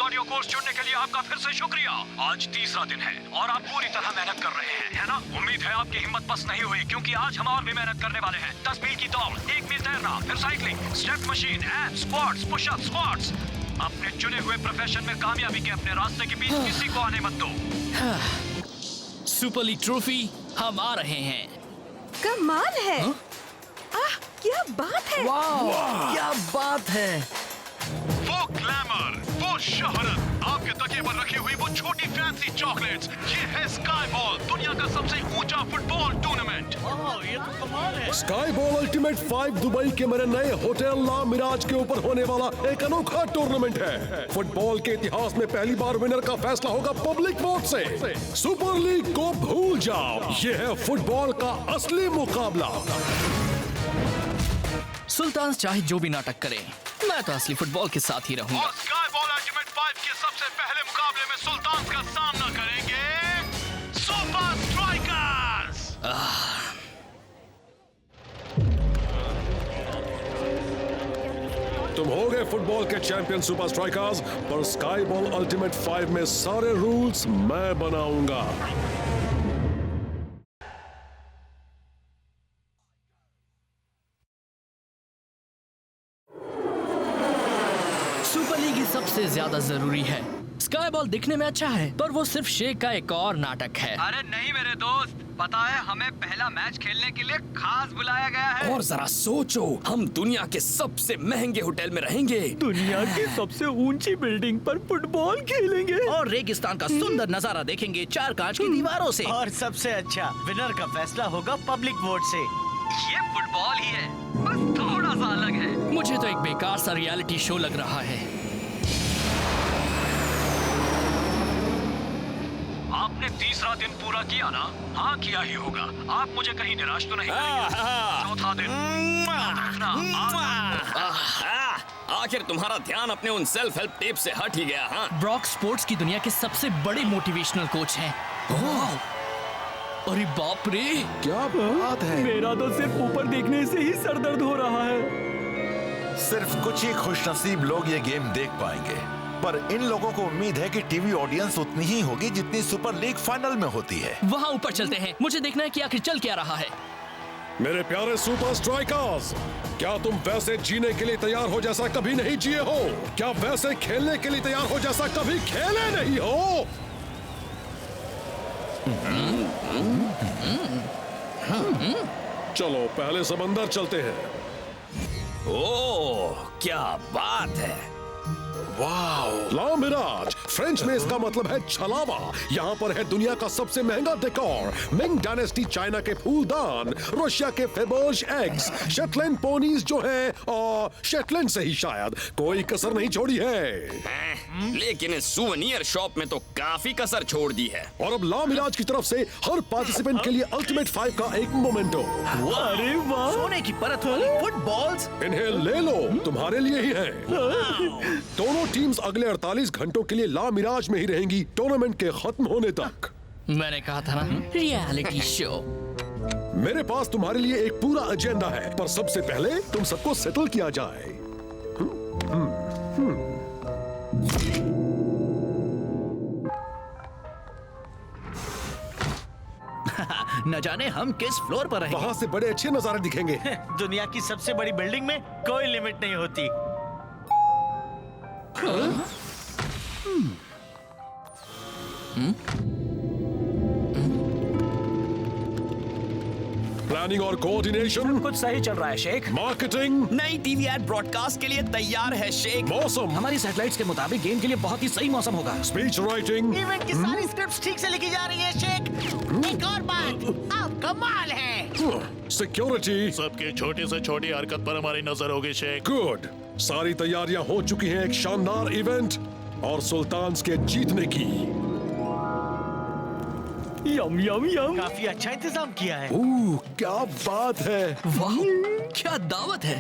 Cardio course चुनने के लिए आपका फिर से शुक्रिया। आज तीसरा दिन है और आप पूरी तरह मेहनत कर रहे हैं, है ना? उम्मीद है आपकी हिम्मत बस नहीं हुई, क्योंकि आज हम और भी मेहनत करने वाले हैं। 10 मील की दौड़, 1 मील तैरना, फिर cycling, step machine, abs, squats, pushup, squats. अपने चुने हुए प्रोफेशन में कामयाबी के अपने रास्ते के बीच किसी को आने मत दो। सुपर लीग ट्रॉफी हम आ रहे हैं। कमाल है। आह, क्या बात है। वाह, क्या बात है। वो ग्लैमर, वो शोहरत, आपके तकिए पर रखी हुई वो छोटी फैंसी चॉकलेट्स, ये है स्काई बॉल, दुनिया का सबसे ऊंचा फुटबॉल टूर्नामेंट। ये तो कमाल है। स्काई बॉल अल्टीमेट 5 दुबई के मेरे नए होटल ला मिराज के ऊपर होने वाला एक अनोखा टूर्नामेंट है। फुटबॉल के इतिहास में पहली बार विनर का फैसला होगा पब्लिक वोट से। सुपर लीग को भूल जाओ, ये है फुटबॉल का असली मुकाबला। सुल्तान चाहे जो भी नाटक करे, मैं तो असली फुटबॉल के साथ ही रहूंगा। और स्काई बॉल अल्टीमेट 5 के सबसे पहले मुकाबले में सुल्तान का सामना करेंगे सुपर स्ट्राइकर्स। तुम हो गए फुटबॉल के चैंपियन सुपर स्ट्राइकर्स, पर स्काई बॉल अल्टीमेट 5 में सारे रूल्स मैं बनाऊंगा। सुपर लीग ही सबसे ज्यादा जरूरी है। स्काई बॉल दिखने में अच्छा है, पर वो सिर्फ शेख का एक और नाटक है। अरे नहीं मेरे दोस्त, पता है हमें पहला मैच खेलने के लिए खास बुलाया गया है। और जरा सोचो, हम दुनिया के सबसे महंगे होटल में रहेंगे, दुनिया की सबसे ऊंची बिल्डिंग पर फुटबॉल खेलेंगे और रेगिस्तान का सुंदर नजारा देखेंगे 4 कांच की दीवारों से। और सबसे अच्छा, विनर का फैसला होगा पब्लिक वोट से। ये फुटबॉल ही है, बस थोड़ा सा अलग है। मुझे तो एक बेकार सा रियलिटी शो लग रहा है। आपने तीसरा दिन पूरा किया ना? हाँ, किया ही होगा। आप मुझे कहीं निराश तो नहीं करेंगे। चौथा दिन आखिर तुम्हारा ध्यान अपने उन सेल्फ हेल्प टिप्स से हट ही गया। हाँ, ब्रॉक स्पोर्ट्स की दुनिया के सबसे बड़े मोटिवेशनल कोच हैं। अरे बाप रे, क्या बात है। मेरा तो सिर्फ ऊपर देखने से ही सर दर्द हो रहा है। सिर्फ कुछ ही खुशनसीब लोग ये गेम देख पाएंगे, पर इन लोगों को उम्मीद है कि टीवी ऑडियंस उतनी ही होगी जितनी सुपर लीग फाइनल में होती है। वहाँ ऊपर चलते हैं, मुझे देखना है कि आखिर चल क्या रहा है। मेरे प्यारे सुपर स्ट्राइकर्स, क्या तुम वैसे जीने के लिए तैयार हो जैसा कभी नहीं जिए हो? क्या वैसे खेलने के लिए तैयार हो जैसा कभी खेले नहीं हो? चलो पहले समंदर चलते हैं। ओह क्या बात है। ला मिराज, फ्रेंच में इसका मतलब है छलावा। यहाँ पर है दुनिया का सबसे महंगा डेकोर, मिंग डायनेस्टी चाइना के फूलदान, रशिया के फेबर्ज एग्स, शेटलैंड पोनीज जो हैं शेटलैंड से ही शायद, कोई कसर नहीं छोड़ी है। लेकिन इस सुवेनियर शॉप में तो काफी कसर छोड़ दी है। और अब ला मिराज की तरफ से हर पार्टिसिपेंट के लिए अल्टीमेट 5 का एक मोमेंटो। अरे वाह, सोने की परत वाली फुटबॉल्स। इन्हें ले लो, तुम्हारे लिए ही है। दोनों टीम्स अगले 48 घंटों के लिए ला मिराज में ही रहेंगी, टूर्नामेंट के खत्म होने तक। मैंने कहा था ना, रियलिटी शो। मेरे पास तुम्हारे लिए एक पूरा एजेंडा है, पर सबसे पहले तुम सबको सेटल किया जाए। न जाने हम किस फ्लोर पर रहेंगे। वहाँ से बड़े अच्छे नजारे दिखेंगे। दुनिया की सबसे बड़ी बिल्डिंग में कोई लिमिट नहीं होती। प्लानिंग और कोऑर्डिनेशन कुछ सही चल रहा है शेख। मार्केटिंग, नई टीवी एड ब्रॉडकास्ट के लिए तैयार है शेख। मौसम, हमारी सैटेलाइट्स के मुताबिक गेम के लिए बहुत ही सही मौसम होगा। स्पीच राइटिंग, इवेंट की सारी स्क्रिप्ट्स ठीक से लिखी जा रही है शेख। एक और बात, आप कमाल है। सिक्योरिटी, सबकी छोटी से छोटी हरकत पर हमारी नजर होगी शेख। गुड। सारी तैयारियां हो चुकी हैं एक शानदार इवेंट और सुल्तान्स के जीतने की। यम यम यम, काफी अच्छा इंतजाम किया है। क्या बात है। वाह, क्या दावत है।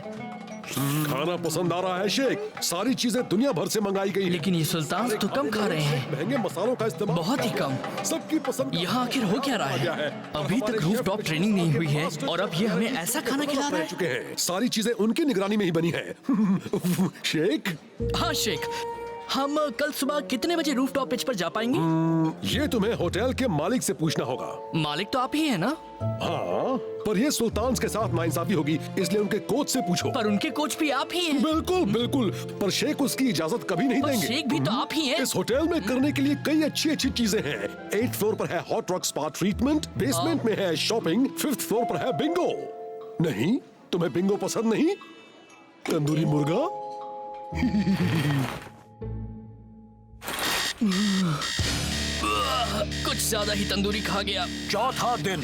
खाना पसंद आ रहा है शेख? सारी चीजें दुनिया भर से मंगाई गई हैं। लेकिन ये सुल्तान तो कम खा रहे हैं, महंगे मसालों का इस्तेमाल बहुत ही कम। सबकी पसंद। यहाँ आखिर हो क्या रहा है? अभी तक रूफ टॉप ट्रेनिंग नहीं हुई है और अब ये हमें ऐसा खाना खिला रहा है। चुके हैं, सारी चीजें उनकी निगरानी में ही बनी है। शेख, हाँ शेख, हम कल सुबह कितने बजे रूफटॉप पिच पर जा पाएंगे? ये तुम्हें होटल के मालिक से पूछना होगा। मालिक तो आप ही है ना? हाँ, पर ये सुल्तान के साथ नाइंसाफी होगी, इसलिए उनके कोच से पूछो। पर उनके कोच भी आप ही हैं। बिल्कुल बिल्कुल, पर शेख उसकी इजाजत कभी नहीं पर देंगे। शेख भी तो आप ही हैं। इस होटल में करने के लिए कई अच्छी अच्छी चीजें हैं। 8th फ्लोर पर है hot rock spa treatment, basement में है शॉपिंग, 5th फ्लोर पर है बिंगो। नहीं, तुम्हें बिंगो पसंद नहीं? तंदूरी मुर्गा? कुछ ज्यादा ही तंदूरी खा गया। चौथा दिन,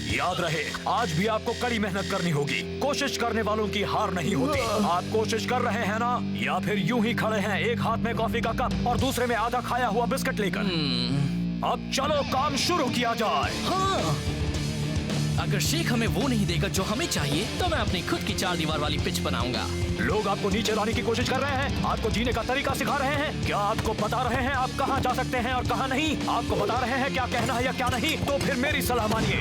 याद रहे आज भी आपको कड़ी मेहनत करनी होगी। कोशिश करने वालों की हार नहीं होती। आप कोशिश कर रहे हैं ना, या फिर यूं ही खड़े हैं एक हाथ में कॉफी का कप और दूसरे में आधा खाया हुआ बिस्किट लेकर? अब चलो काम शुरू किया जाए। हाँ, अगर शेख हमें वो नहीं देगा जो हमें चाहिए, तो मैं अपनी खुद की 4 दीवार वाली पिच बनाऊंगा। लोग आपको नीचे लाने की कोशिश कर रहे हैं, आपको जीने का तरीका सिखा रहे हैं। क्या आपको बता रहे हैं आप कहाँ जा सकते हैं और कहाँ नहीं? आपको बता रहे हैं क्या कहना है या क्या नहीं? तो फिर मेरी सलाह मानिए।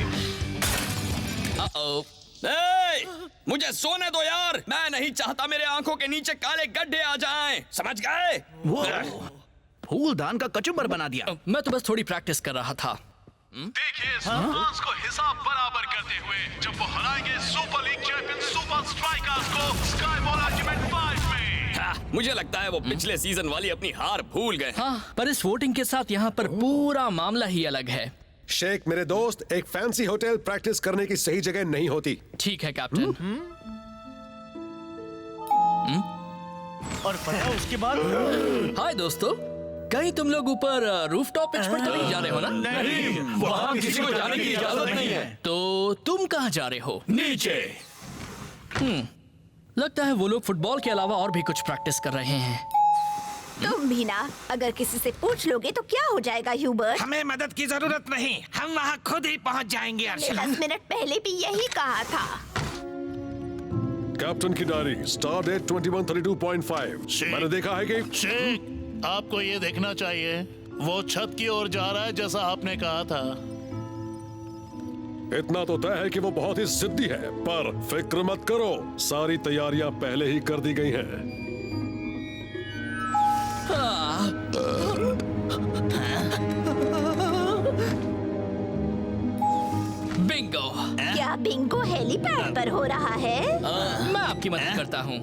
मुझे सोने दो यार, मैं नहीं चाहता मेरे आंखों के नीचे काले गड्ढे आ जाएं, समझ गए? फूलदान का कचुम्बर बना दिया। मैं तो बस थोड़ी प्रैक्टिस कर रहा था। देखिए सुल्तान्स को हिसाब बराबर करते हुए जब वो हराएंगे super league champion super strikers को स्काई बॉल अल्टीमेट 5 में। मुझे लगता है वो पिछले सीजन वाली अपनी हार भूल गए। हाँ, पर इस वोटिंग के साथ यहाँ पर पूरा मामला ही अलग है। शेख मेरे दोस्त, एक फैंसी होटल प्रैक्टिस करने की सही जगह नहीं होती। ठीक है कैप्टन। और पता उसके बाद? हाय दोस्तों, कहीं तुम लोग ऊपर रूफटॉप पिच पर तो नहीं जा रहे हो ना? नहीं, वहाँ किसी को जाने की इजाजत नहीं है। तो तुम कहाँ जा रहे हो? नीचे। लगता है वो लोग फुटबॉल के अलावा और भी कुछ प्रैक्टिस कर रहे हैं। तुम भी ना, अगर किसी से पूछ लोगे तो क्या हो जाएगा ह्यूबर्ट? हमें मदद की जरूरत नहीं, हम वहाँ खुद ही पहुँच जाएंगे। 10 मिनट पहले भी यही कहा था। कैप्टन की डायरी, स्टार डेट 2132.5। मैंने देखा है कि शेख, आपको ये देखना चाहिए, वो छत की ओर जा रहा है जैसा आपने कहा था। इतना तो तय है कि वो बहुत ही जिद्दी है, पर फिक्र मत करो, सारी तैयारियां पहले ही कर दी गई हैं। बिंगो। क्या बिंगो हेलीपैड पर हो रहा है? मैं आपकी मदद करता हूँ।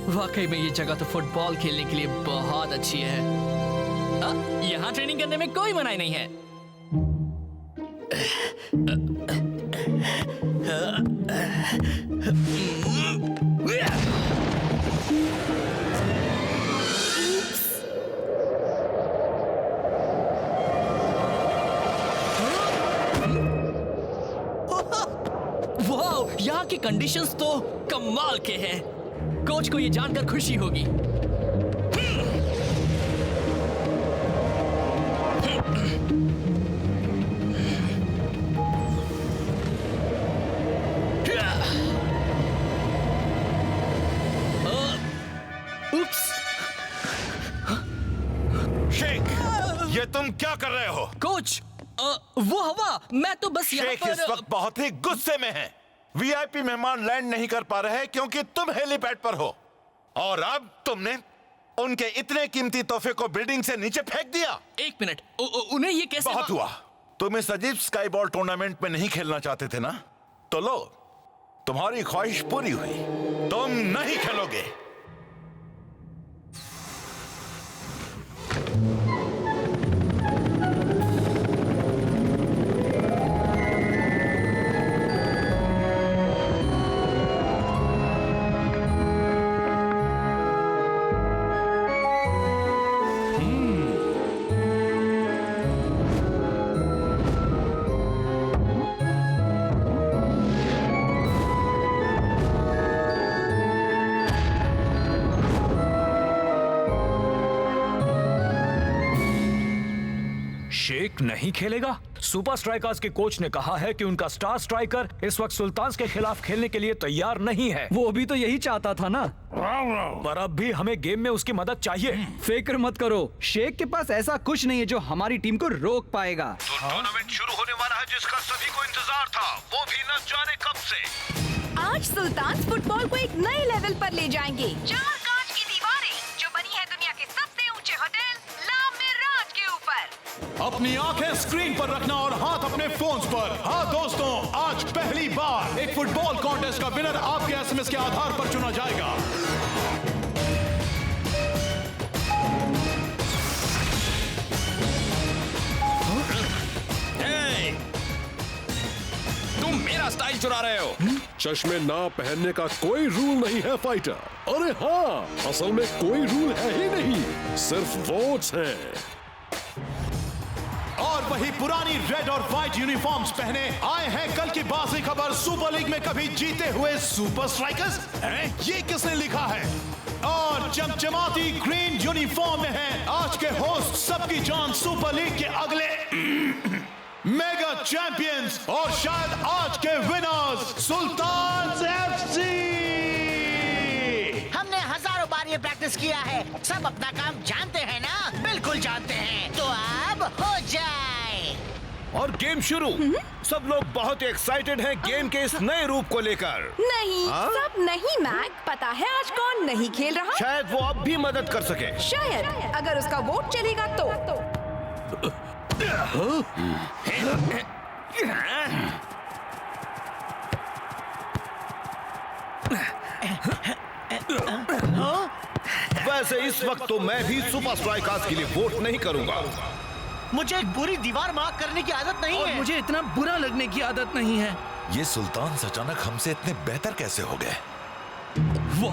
वाकई में ये जगह तो फुटबॉल खेलने के लिए बहुत अच्छी है। यहाँ ट्रेनिंग करने में कोई मनाही नहीं है। वाह, यहाँ की कंडीशंस तो कमाल के हैं। कोच को ये जानकर खुशी होगी। शेख, ये तुम क्या कर रहे हो? कोच, वो हवा, मैं तो बस यहाँ शेख इस वक्त बहुत ही गुस्से में है। वीआईपी मेहमान लैंड नहीं कर पा रहे क्योंकि तुम हेलीपैड पर हो, और अब तुमने उनके इतने कीमती तोहफे को बिल्डिंग से नीचे फेंक दिया। एक मिनट, उन्हें ये कैसे? बहुत हुआ। तुम इस अजीब स्काई बॉल टूर्नामेंट में नहीं खेलना चाहते थे ना, तो लो, तुम्हारी ख्वाहिश पूरी हुई, तुम नहीं खेलोगे। शेख नहीं खेलेगा सुपर स्ट्राइकर्स के कोच ने कहा है कि उनका स्टार स्ट्राइकर इस वक्त सुल्तान्स के खिलाफ खेलने के लिए तैयार नहीं है। वो भी तो यही चाहता था ना। पर अब भी हमें गेम में उसकी मदद चाहिए। फिक्र मत करो, शेख के पास ऐसा कुछ नहीं है जो हमारी टीम को रोक पाएगा। तो टूर्नामेंट शुरू होने वाला है जिसका सभी को इंतजार था, वो भी न जाने कब से। आज सुल्तान फुटबॉल को एक नए लेवल पर ले जाएंगे। 4 कांच की दीवारें जो बनी है दुनिया के सबसे ऊंचे होटल ला मिराज के ऊपर। अपनी आंखें स्क्रीन पर रखना और हाथ अपने फोन्स पर। हाँ दोस्तों, आज पहली बार एक फुटबॉल कॉन्टेस्ट का विनर आपके एसएमएस के आधार पर चुना जाएगा। तुम मेरा स्टाइल चुरा रहे हो। चश्मे ना पहनने का कोई रूल नहीं है फाइटर। अरे हाँ, असल में कोई रूल है ही नहीं, सिर्फ वोट्स हैं। और वही पुरानी रेड और व्हाइट यूनिफॉर्म्स पहने आए हैं कल की बाजी खबर सुपर लीग में कभी जीते हुए सुपर स्ट्राइकर्स। ये किसने लिखा है? और चमचमाती ग्रीन यूनिफॉर्म में है आज के होस्ट सबकी जान सुपर लीग के अगले मेगा चैंपियंस और शायद आज के विनर्स सुल्तान्स एफसी। हमने हजारों बार ये प्रैक्टिस किया है, सब अपना काम जानते हैं ना? बिल्कुल जानते हैं, तो अब हो जाए। और गेम शुरू। सब लोग बहुत एक्साइटेड हैं गेम के इस नए रूप को लेकर। नहीं, सब नहीं मैक। पता है आज कौन नहीं खेल रहा? शायद वो अब भी मदद कर सके। शायद, अगर उसका वोट चलेगा तो। वैसे इस वक्त तो मैं भी सुपर स्ट्राइकर्स के लिए वोट नहीं करूंगा। मुझे एक बुरी दीवार मार्क करने की आदत नहीं और है। मुझे इतना बुरा लगने की आदत नहीं है। ये सुल्तान अचानक हमसे इतने बेहतर कैसे हो गए? वो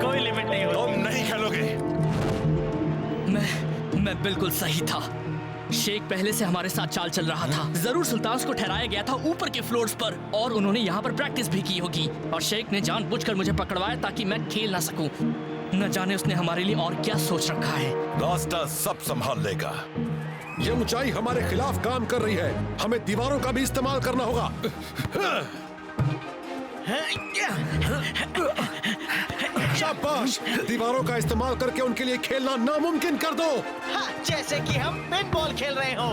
कोई लिमिट नहीं होती। तुम नहीं खेलोगे। मैं बिल्कुल सही था। शेख पहले से हमारे साथ चाल चल रहा था। जरूर सुल्तान को ठहराया गया था ऊपर के फ्लोर्स पर और उन्होंने यहाँ पर प्रैक्टिस भी की होगी। और शेख ने जानबूझकर मुझे पकड़वाया ताकि मैं खेल ना सकूं। न जाने उसने हमारे लिए और क्या सोच रखा है। रास्ता सब संभाल लेगा। ये ऊंचाई हमारे खिलाफ काम कर रही है, हमें दीवारों का भी इस्तेमाल करना होगा। शाबाश, दीवारों का इस्तेमाल करके उनके लिए खेलना नामुमकिन कर दो। हाँ, जैसे कि हम पेंटबॉल खेल रहे हो।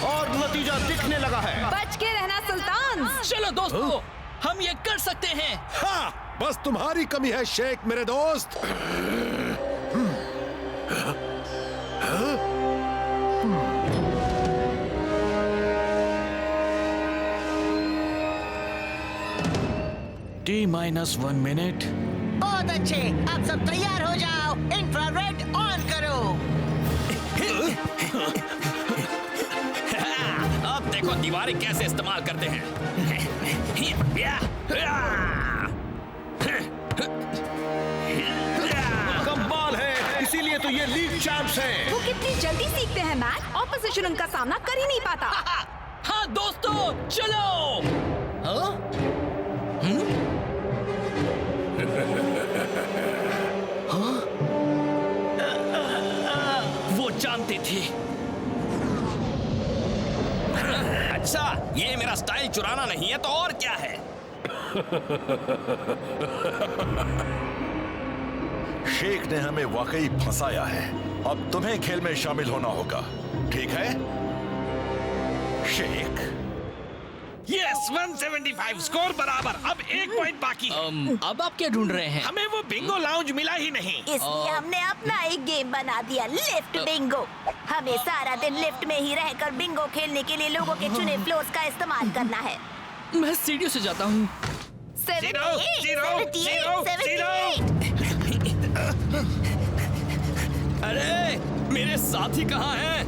और नतीजा दिखने लगा है। बच के रहना सुल्तान। चलो दोस्तों, हम ये कर सकते हैं। हाँ, बस तुम्हारी कमी है शेख मेरे दोस्त। T-1 minute. बहुत अच्छे, अब सब तैयार हो जाओ। इंफ्रारेड ऑन करो। अब देखो दीवारें कैसे इस्तेमाल करते हैं। कमाल है, इसीलिए तो ये लीग चैंप्स हैं। वो कितनी जल्दी सीखते हैं मैक, ऑपोजिशन उनका सामना कर ही नहीं पाता। हाँ दोस्तों, चलो। वो जानते थे। अच्छा, ये मेरा स्टाइल चुराना नहीं है तो और क्या है? शेख ने हमें वाकई फंसाया है। अब तुम्हें खेल में शामिल होना होगा, ठीक है शेख? यस, 175 स्कोर बराबर। अब 1 पॉइंट बाकी है। अब आप क्या ढूंढ रहे हैं? हमें वो बिंगो लाउंज मिला ही नहीं। इसलिए हमने अपना एक गेम बना दिया, लिफ्ट बिंगो। हमें सारा दिन लिफ्ट में ही रहकर बिंगो खेलने के लिए लोगों के चुने फ्लोर्स का इस्तेमाल करना है। मैं सीढ़ियों से जाता हूँ। 78, अरे मेरे साथी कहाँ हैं?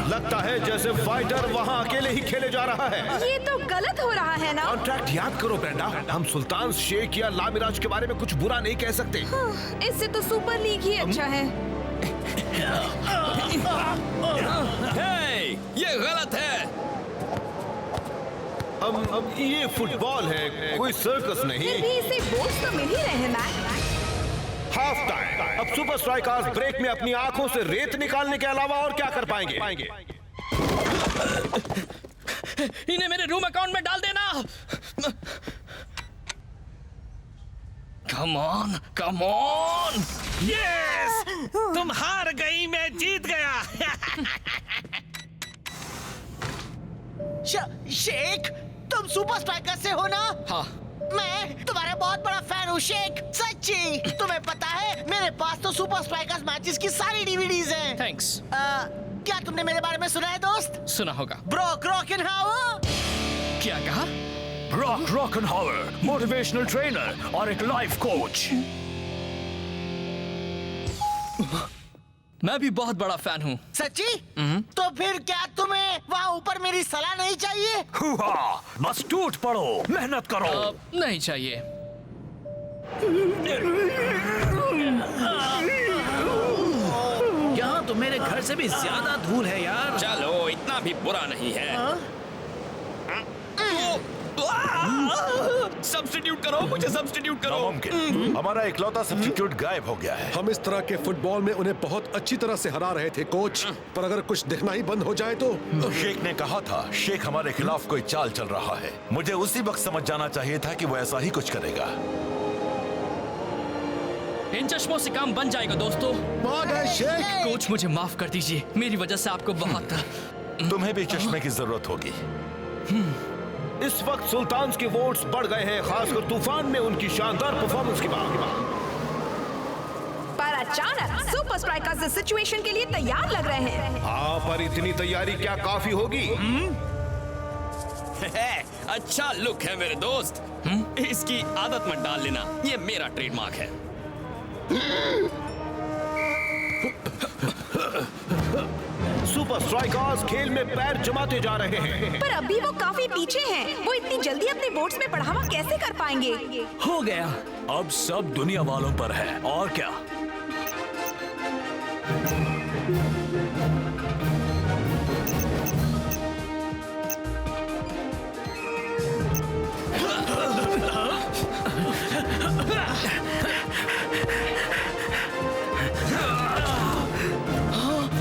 लगता है जैसे फाइटर वहाँ अकेले ही खेले जा रहा है। ये तो गलत हो रहा है ना? कॉन्ट्रैक्ट याद करो ब्रेंडा, हम सुल्तान शेख या लामिराज के बारे में कुछ बुरा नहीं कह सकते। इससे तो सुपर लीग ही अच्छा है। हे, ये गलत है। अब ये फुटबॉल है, कोई सर्कस नहीं। फिर भी इसे बोल्स तो मिल ही रहे हैं मैक। Half time. अब सुपर स्ट्राइकर्स ब्रेक में अपनी आंखों से रेत निकालने के अलावा और क्या कर पाएंगे? इन्हें मेरे रूम अकाउंट में डाल देना। Come on, come on. Yes, तुम हार गई, मैं जीत गया। शेख, तुम सुपर स्ट्राइकर से हो ना? हाँ। मैं तुम्हारा बहुत बड़ा फैन हूँ शेख, सच्ची। तुम्हें पता है मेरे पास तो सुपर स्ट्राइकर्स मैचेस की सारी डीवीडीज हैं। थैंक्स। क्या तुमने मेरे बारे में सुना है दोस्त? सुना होगा। ब्रॉक रॉकनहावर। क्या कहा? ब्रॉक रॉकनहावर, मोटिवेशनल ट्रेनर और एक लाइफ कोच। मैं भी बहुत बड़ा फैन हूँ। सच्ची? तो फिर क्या तुम्हें वहाँ ऊपर मेरी सलाह नहीं चाहिए? हुआ, बस टूट पड़ो, मेहनत करो। नहीं चाहिए। यहाँ तो मेरे घर से भी ज्यादा धूल है यार। चलो, इतना भी बुरा नहीं है। सब्स्टिट्यूट करो, मुझे सब्स्टिट्यूट करो। नामुमकिन, हमारा इकलौता सब्स्टिट्यूट गायब हो गया है। हम इस तरह के फुटबॉल में उन्हें बहुत अच्छी तरह से हरा रहे थे कोच, पर अगर कुछ दिखना ही बंद हो जाए तो। शेख ने कहा था शेख हमारे खिलाफ कोई चाल चल रहा है। मुझे उसी वक्त समझ जाना चाहिए था कि वो ऐसा ही कुछ करेगा। इन चश्मों से काम बन जाएगा दोस्तों। शेख, कोच मुझे माफ कर दीजिए, मेरी वजह से आपको बहुत। तुम्हें भी चश्मे की जरूरत होगी। इस वक्त सुल्तान के वोट्स बढ़ गए हैं, खासकर तूफान में उनकी शानदार परफॉर्मेंस के बाद। पर अचानक सुपर स्ट्राइकर्स इस सिचुएशन के लिए तैयार लग रहे हैं। हाँ, पर इतनी तैयारी क्या काफी होगी? अच्छा लुक है मेरे दोस्त। इसकी आदत मत डाल लेना, ये मेरा ट्रेडमार्क है। सुपर स्ट्राइकर्स खेल में पैर जमाते जा रहे हैं। पर अभी वो काफी पीछे हैं। वो इतनी जल्दी अपने वोट्स में बढ़ावा कैसे कर पाएंगे? हो गया, अब सब दुनिया वालों पर है, और क्या।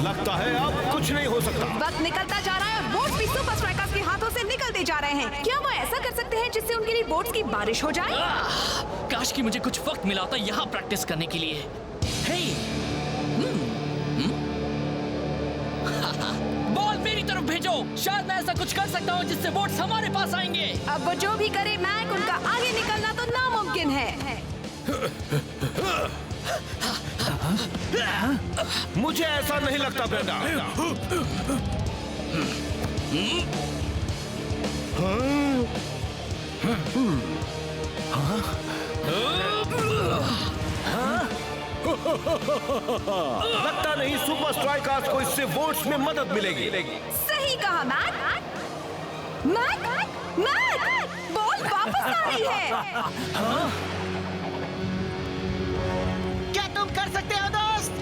लगता है अब कुछ नहीं हो सकता। वक्त निकलता जा रहा है और वोट्स भी सुपर स्ट्राइकर्स के हाथों से निकलते जा रहे हैं। क्या वो ऐसा कर सकते हैं जिससे उनके लिए वोट्स की बारिश हो जाए? काश कि मुझे कुछ वक्त मिला होता यहाँ प्रैक्टिस करने के लिए। हे, बॉल मेरी तरफ भेजो। शायद मैं ऐसा कुछ कर सकता हूँ जिससे वोट्स हमारे पास आएंगे। अब वो जो भी करे मैक, उनका आगे निकलना तो नामुमकिन है। मुझे ऐसा नहीं लगता ब्रेंडा। लगता नहीं सुपर स्ट्राइकर्स को इससे वोट्स में मदद मिलेगी। सही कहा मैक। मैक, मैक, बॉल वापस आ रही है। क्या तुम कर सकते हो दोस्त?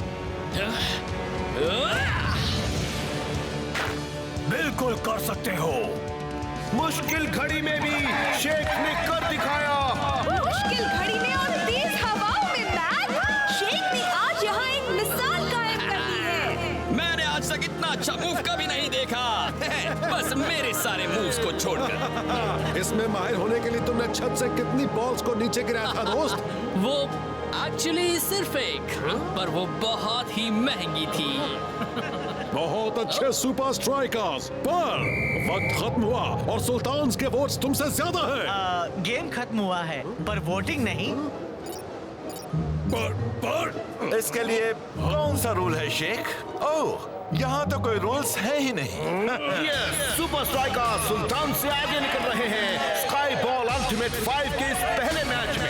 बिल्कुल कर सकते हो। मुश्किल घड़ी में भी शेख ने कर दिखाया। मुश्किल घड़ी में और तेज हवाओं में मैक, शेख ने आज यहाँ एक मिसाल कायम कर दी है। मैंने आज तक इतना अच्छा मूव कभी नहीं देखा। बस मेरे सारे मूव्स को छोड़कर। इसमें माहिर होने के लिए तुमने छत से कितनी बॉल्स को नीचे गिराया था दोस्त? वो एक्चुअली सिर्फ एक, पर वो बहुत ही महंगी थी। बहुत अच्छे सुपर स्ट्राइकर्स, पर वक्त खत्म हुआ और सुल्तान के वोट्स तुमसे ज्यादा हैं। गेम खत्म हुआ है, पर वोटिंग नहीं। पर इसके लिए कौन सा रूल है शेख? ओह, यहाँ तो कोई रूल्स है ही नहीं। यस, सुपर स्ट्राइकर्स सुल्तान से आगे निकल रहे हैं स्काई बॉल अल्टीमेट 5 के इस पहले मैच में।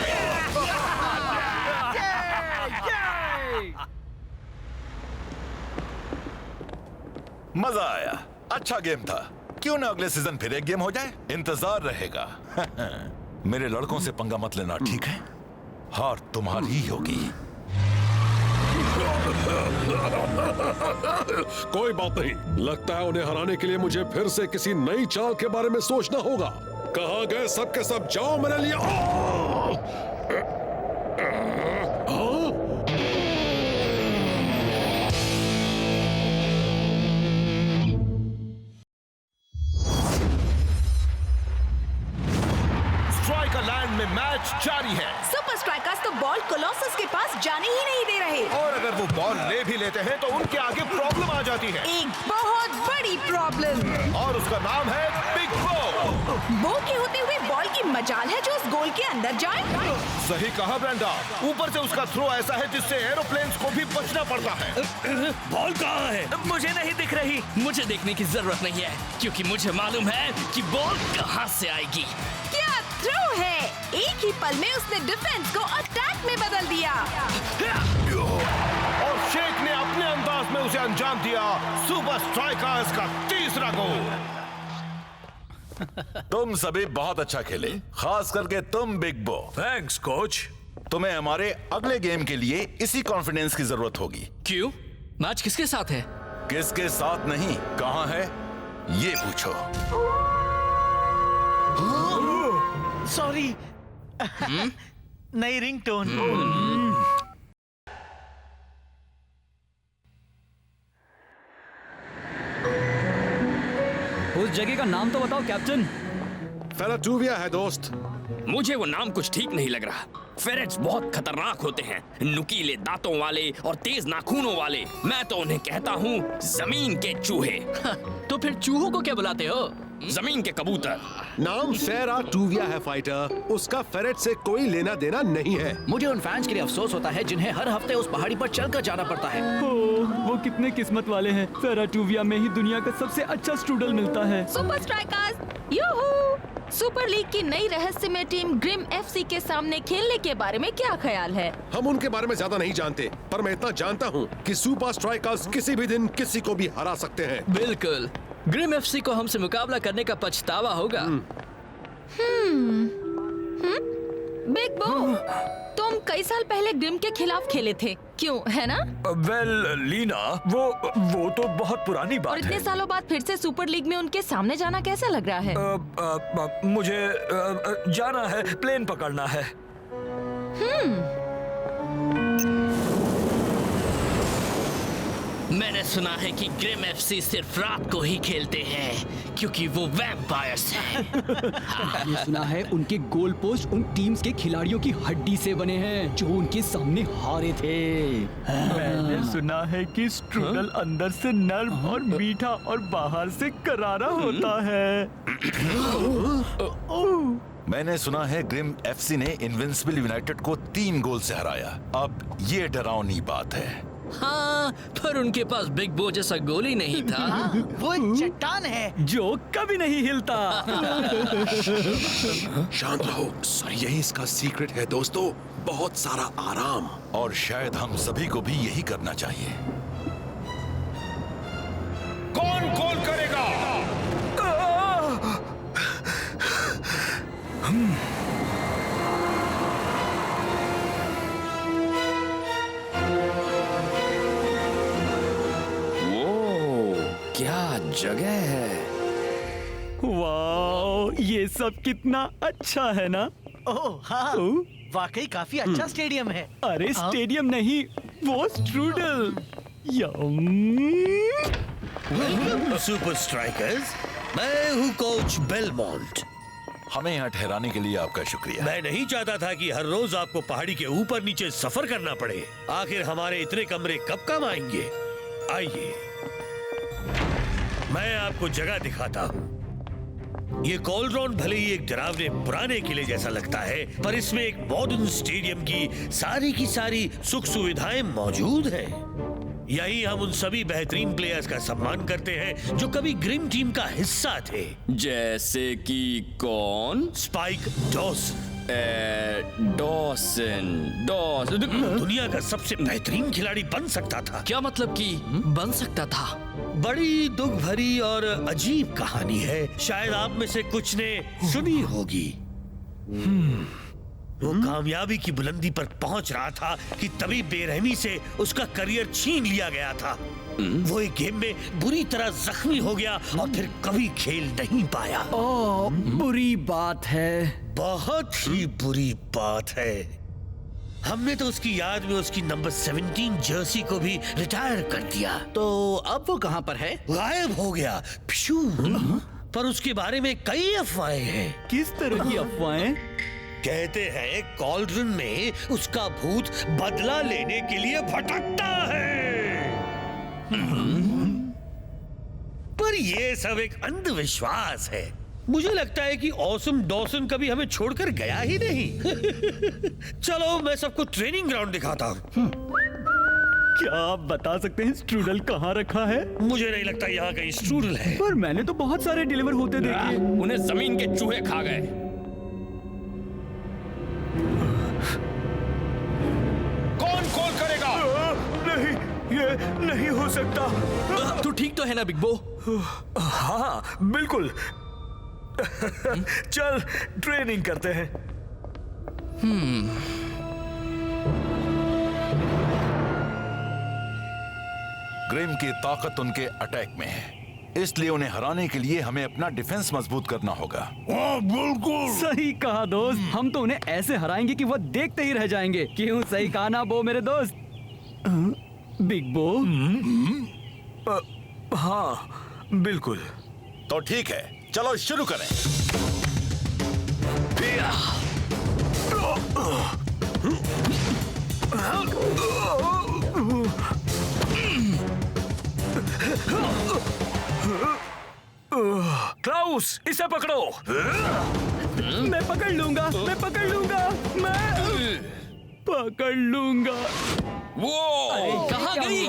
मजा आया, अच्छा गेम था। क्यों ना अगले सीजन फिर एक गेम हो जाए? इंतजार रहेगा। मेरे लड़कों से पंगा मत लेना, ठीक है? हार तुम्हारी ही होगी। कोई बात नहीं, लगता है उन्हें हराने के लिए मुझे फिर से किसी नई चाल के बारे में सोचना होगा। कहाँ गए सबके सब? जाओ मेरे लिए। स्ट्राइकर लैंड में मैच जारी है सुपर स्ट्राइकर्स तो बॉल कोलोसस के पास जाने ही नहीं दे रहे। और अगर वो बॉल ले भी लेते हैं तो उनके आगे प्रॉब्लम आ जाती है, एक बहुत बड़ी प्रॉब्लम। और उसका नाम है बिग बो। बो के होते हुए बॉल की मजाल है जो उस गोल के अंदर जाए। सही कहा ब्रेंडा। ऊपर से उसका थ्रो ऐसा है जिससे एरोप्लेन्स को भी बचना पड़ता है। बॉल कहाँ है? मुझे नहीं दिख रही। मुझे देखने की जरूरत नहीं है क्योंकि मुझे मालूम है कि बॉल कहाँ से आएगी। क्या थ्रो है! एक ही पल में उसने डिफेंस को अटैक में बदल दिया। और शेख ने अपने अंदाज में उसे अंजाम दिया। सुपर स्ट्राइकर्स का तीसरा गोल। तुम सभी बहुत अच्छा खेले, खास करके तुम बिग बो। Thanks coach. तुम्हें हमारे अगले गेम के लिए इसी कॉन्फिडेंस की जरूरत होगी। क्यों? मैच किसके साथ है? किसके साथ नहीं, कहाँ है ये पूछो। सॉरी। नई रिंगटोन। उस जगह का नाम तो बताओ कैप्टन। फेराटूविया है दोस्त। मुझे वो नाम कुछ ठीक नहीं लग रहा। फेरेट्स बहुत खतरनाक होते हैं, नुकीले दांतों वाले और तेज नाखूनों वाले। मैं तो उन्हें कहता हूँ जमीन के चूहे। तो फिर चूहों को क्या बुलाते हो? जमीन के कबूतर। नाम फेराटूविया है फाइटर, उसका फेरेट से कोई लेना देना नहीं है। मुझे उन फैंस के लिए अफसोस होता है जिन्हें हर हफ्ते उस पहाड़ी पर चढ़कर जाना पड़ता है। वो कितने किस्मत वाले हैं। फेराटूविया में ही दुनिया का सबसे अच्छा स्ट्रूडल मिलता है। Super strikers yoohoo! Super league की नई रहस्यमय टीम ग्रिम एफसी के सामने खेलने के बारे में क्या ख्याल है? हम उनके बारे में ज्यादा नहीं जानते, पर मैं इतना जानता हूँ कि सुपर स्ट्राइकर्स किसी भी दिन किसी को भी हरा सकते हैं। बिल्कुल। ग्रिम एफसी को हमसे मुकाबला करने का पछतावा होगा। बिग बो, तुम कई साल पहले ग्रिम के खिलाफ खेले थे, क्यों, है ना? वेल लीना, वो तो बहुत पुरानी और बात इतने है। सालों बाद फिर से सुपर लीग में उनके सामने जाना कैसा लग रहा है? मुझे जाना है, प्लेन पकड़ना है। मैंने सुना है कि ग्रिम एफसी सिर्फ रात को ही खेलते हैं क्योंकि वो वैम्पायर्स हैं। ये सुना है उनके गोल पोस्ट उन टीम्स के खिलाड़ियों की हड्डी से बने हैं जो उनके सामने हारे थे। मैंने सुना है कि स्ट्रूडल अंदर से नर्म और मीठा और बाहर से करारा होता है। मैंने सुना है ग्रिम एफसी ने इनविंसिबल यूनाइटेड को 3 गोल से हराया। अब ये डरावनी बात है। हाँ, पर उनके पास बिग बो जैसा गोल ही नहीं था। वो चट्टान है जो कभी नहीं हिलता। शांत रहो सर, यही इसका सीक्रेट है दोस्तों, बहुत सारा आराम। और शायद हम सभी को भी यही करना चाहिए। कौन गोल करेगा? क्या जगह है। वाह, ये सब कितना अच्छा है ना? ओह हाँ, वाकई काफी अच्छा स्टेडियम है। अरे स्टेडियम नहीं, वो स्ट्रूडल। सुपर स्ट्राइकर्स, मैं हूँ कोच बेलमोंट। हमें यहाँ ठहराने के लिए आपका शुक्रिया। मैं नहीं चाहता था कि हर रोज आपको पहाड़ी के ऊपर नीचे सफर करना पड़े। आखिर हमारे इतने कमरे कब काम आएंगे? आइए, मैं आपको जगह दिखाता हूँ। ये कोलरॉन भले ही एक डरावने पुराने किले जैसा लगता है, पर इसमें एक मॉडर्न स्टेडियम की सारी सुख सुविधाएं मौजूद हैं। यही हम उन सभी बेहतरीन प्लेयर्स का सम्मान करते हैं जो कभी ग्रिम टीम का हिस्सा थे। जैसे कि कौन? Spike Dawson, Dawson. दुनिया का सबसे बेहतरीन खिलाड़ी बन सकता था। क्या मतलब कि बन सकता था? बड़ी दुख भरी और अजीब कहानी है, शायद आप में से कुछ ने सुनी होगी। वो कामयाबी की बुलंदी पर पहुंच रहा था कि तभी बेरहमी से उसका करियर छीन लिया गया था। वो एक गेम में बुरी तरह जख्मी हो गया और फिर कभी खेल नहीं पाया। ओह, बुरी बात है। बहुत ही बुरी बात है। हमने तो उसकी याद में उसकी नंबर 17 जर्सी को भी रिटायर कर दिया। तो अब वो कहाँ पर है? गायब हो गया। प्शू। पर उसके बारे में कई अफवाहें हैं। किस तरह की अफवाहें? कहते हैं कॉल्ड्रन में उसका भूत बदला लेने के लिए भटकता है। पर ये सब एक अंधविश्वास है। मुझे लगता है कि ऑसम डॉसन कभी हमें छोड़कर गया ही नहीं। चलो मैं सबको ट्रेनिंग ग्राउंड दिखाता हूँ। क्या आप बता सकते हैं स्ट्रूडल कहाँ रखा है? मुझे नहीं लगता यहाँ कहीं स्ट्रूडल है। पर मैंने तो बहुत सारे डिलीवर होते देखे। उन्हें जमीन के चूहे खा गए। कौन कॉल करेगा? नहीं, ये नहीं हो सकता। तू ठीक तो है ना बिग बो? हाँ बिल्कुल। चल ट्रेनिंग करते हैं। ग्रिम की ताकत उनके अटैक में है, इसलिए उन्हें हराने के लिए हमें अपना डिफेंस मजबूत करना होगा। बिल्कुल सही कहा दोस्त। हम तो उन्हें ऐसे हराएंगे कि वो देखते ही रह जाएंगे। क्यों सही कहा ना बो मेरे दोस्त? बिग बो? हाँ बिल्कुल। तो ठीक है, चलो शुरू करें। क्लाउस, इसे पकड़ो। मैं पकड़ लूंगा, मैं पकड़ लूंगा, मैं पकड़ लूंगा। वो कहाँ गई?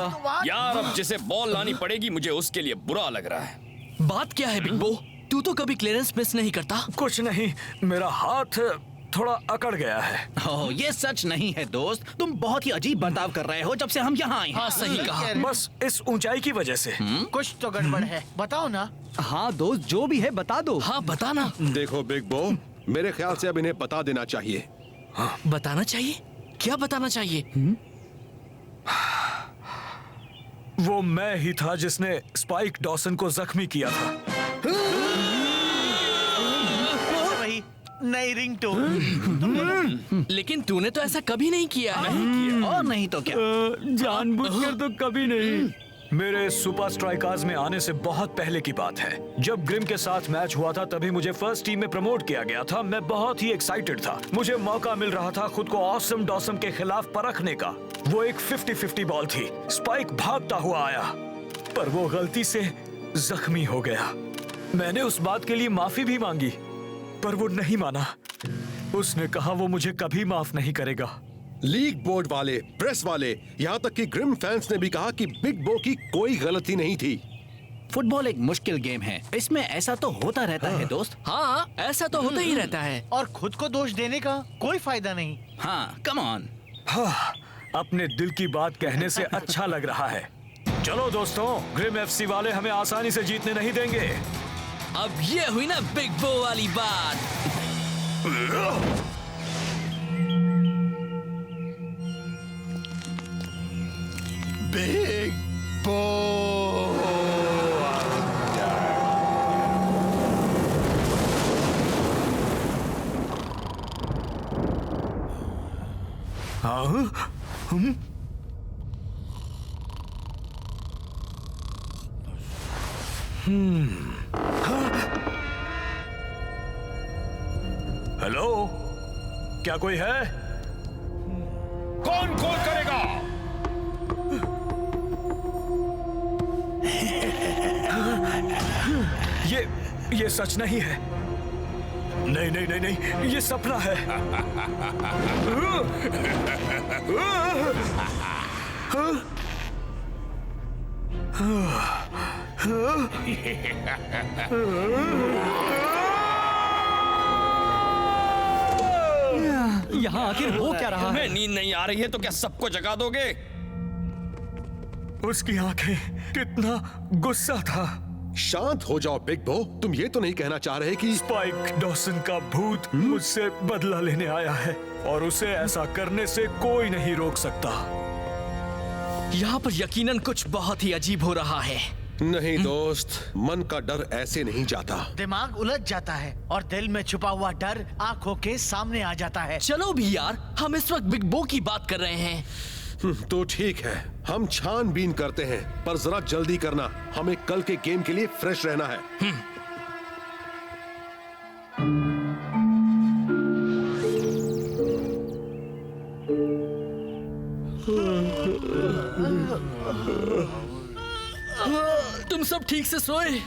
यार, अब जिसे बॉल लानी पड़ेगी मुझे उसके लिए बुरा लग रहा है। बात क्या है बिग बो? तू तो कभी क्लियरेंस मिस नहीं करता। कुछ नहीं, मेरा हाथ थोड़ा अकड़ गया है। ओह, ये सच नहीं है दोस्त। तुम बहुत ही अजीब बर्ताव कर रहे हो जब से हम यहाँ आए हैं। हाँ सही कहा। बस इस ऊंचाई की वजह से। कुछ तो गड़बड़ है, बताओ ना। हाँ दोस्त, जो भी है बता दो। हाँ बताना। देखो बिग बो, मेरे ख्याल से अब इन्हें बता देना चाहिए। बताना चाहिए? क्या बताना चाहिए? वो मैं ही था जिसने स्पाइक डॉसन को जख्मी किया था। वही नई रिंगटोन। लेकिन तूने तो ऐसा कभी नहीं किया है। और नहीं तो क्या? जानबूझकर तो कभी नहीं। मेरे सुपर स्ट्राइकर्स में आने से बहुत पहले की बात है। जब ग्रिम के साथ मैच हुआ था तभी मुझे फर्स्ट टीम में प्रमोट किया गया था। मैं बहुत ही एक्साइटेड था। मुझे मौका मिल रहा था खुद को ऑसम डॉसम के खिलाफ परखने का। वो एक 50-50 बॉल थी। स्पाइक भागता हुआ आया, पर वो गलती से जख्मी हो गया। मैंने उस बात के लिए माफी भी मांगी, पर वो नहीं माना। उसने कहा वो मुझे कभी माफ नहीं करेगा। लीग बोर्ड वाले, प्रेस वाले, यहाँ तक कि ग्रिम फैंस ने भी कहा कि बिग बो की कोई गलती नहीं थी। फुटबॉल एक मुश्किल गेम है, इसमें ऐसा तो होता रहता है दोस्त। हाँ ऐसा तो होता ही रहता है। और खुद को दोष देने का कोई फायदा नहीं। हाँ, कम ऑन। हाँ, अपने दिल की बात कहने से अच्छा लग रहा है। चलो दोस्तों, ग्रिम एफसी वाले हमें आसानी से जीतने नहीं देंगे। अब ये हुई ना बिग बो वाली बात। बिग बो। हाँ? हेलो, क्या कोई है? कौन कॉल करेगा? ये सच नहीं है। नहीं नहीं नहीं नहीं, ये सपना है। यहाँ आखिर हो क्या रहा है? तुम्हें नींद नहीं आ रही है तो क्या सबको जगा दोगे? उसकी आंखें, कितना गुस्सा था। शांत हो जाओ बिग बो। तुम ये तो नहीं कहना चाह रहे कि स्पाइक डॉसन का भूत मुझसे बदला लेने आया है और उसे ऐसा करने से कोई नहीं रोक सकता। यहाँ पर यकीनन कुछ बहुत ही अजीब हो रहा है। नहीं दोस्त, मन का डर ऐसे नहीं जाता। दिमाग उलझ जाता है और दिल में छुपा हुआ डर आंखों के सामने आ जाता है। चलो भी यार, हम इस वक्त बिग बो की बात कर रहे हैं। तो ठीक है, हम छानबीन करते हैं, पर जरा जल्दी करना, हमें कल के गेम के लिए फ्रेश रहना है। तुम सब ठीक से सोए?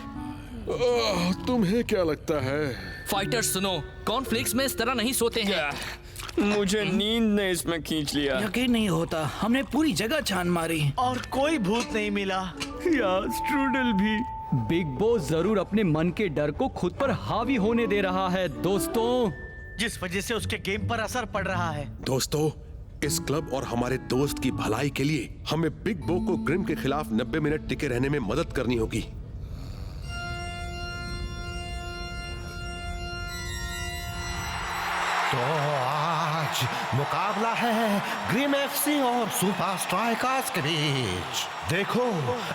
तुम्हें क्या लगता है? फाइटर्स सुनो, कॉर्नफ्लेक्स में इस तरह नहीं सोते हैं। मुझे नींद ने इसमें खींच लिया। यकीन नहीं होता, हमने पूरी जगह छान मारी और कोई भूत नहीं मिला। यार स्ट्रूडल भी। बिग बो जरूर अपने मन के डर को खुद पर हावी होने दे रहा है दोस्तों, जिस वजह से उसके गेम पर असर पड़ रहा है। दोस्तों, इस क्लब और हमारे दोस्त की भलाई के लिए हमें बिग बो को ग्रिम के खिलाफ 90 मिनट टिके रहने में मदद करनी होगी। तो आज मुकाबला है ग्रिम एफसी और सुपर स्ट्राइकर्स के बीच। देखो,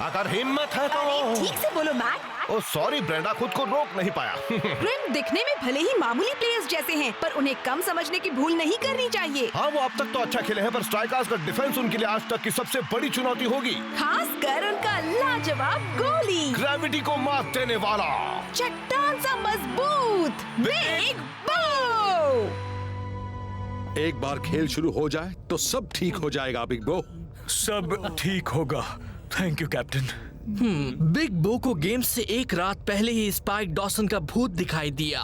अगर हिम्मत है तो। ठीक से बोलो मैट। ओ सॉरी ब्रेंडा, खुद को रोक नहीं पाया। ग्रिम दिखने में भले ही मामूली प्लेयर्स जैसे हैं, पर उन्हें कम समझने की भूल नहीं करनी चाहिए। हाँ, वो अब तक तो अच्छा खेले हैं, पर स्ट्राइकर्स का डिफेंस उनके लिए आज तक की सबसे बड़ी चुनौती होगी। खासकर उनका लाजवाब गोली, ग्रेविटी को मात देने वाला, चट्टान सा मजबूत बिग बो। एक बार खेल शुरू हो जाए तो सब ठीक हो जाएगा बिग बो। सब ठीक होगा। Thank you captain. बिग बो को गेम से एक रात पहले ही स्पाइक डॉसन का भूत दिखाई दिया।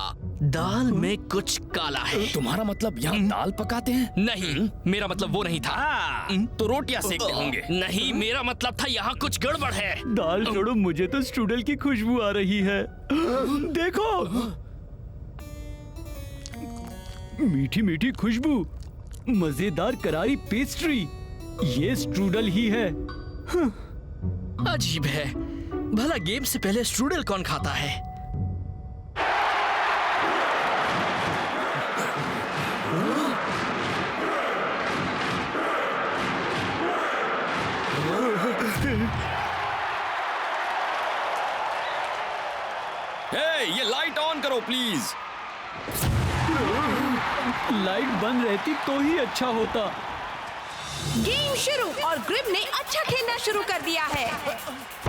दाल में कुछ काला है। तुम्हारा मतलब यहाँ दाल पकाते हैं? नहीं, मेरा मतलब वो नहीं था। तो रोटियां सेकते होंगे। नहीं, मेरा मतलब था यहाँ कुछ गड़बड़ है। दाल छोड़ो, मुझे तो स्ट्रूडल की खुशबू आ रही है। देखो, मीठी मीठी खुशबू, मजेदार करारी पेस्ट्री, ये स्ट्रूडल ही है। अजीब है, भला गेम से पहले स्ट्रूडल कौन खाता है? ये लाइट ऑन करो प्लीज। लाइट बंद रहती तो ही अच्छा होता। गेम शुरू और ग्रिम ने अच्छा खेलना शुरू कर दिया है।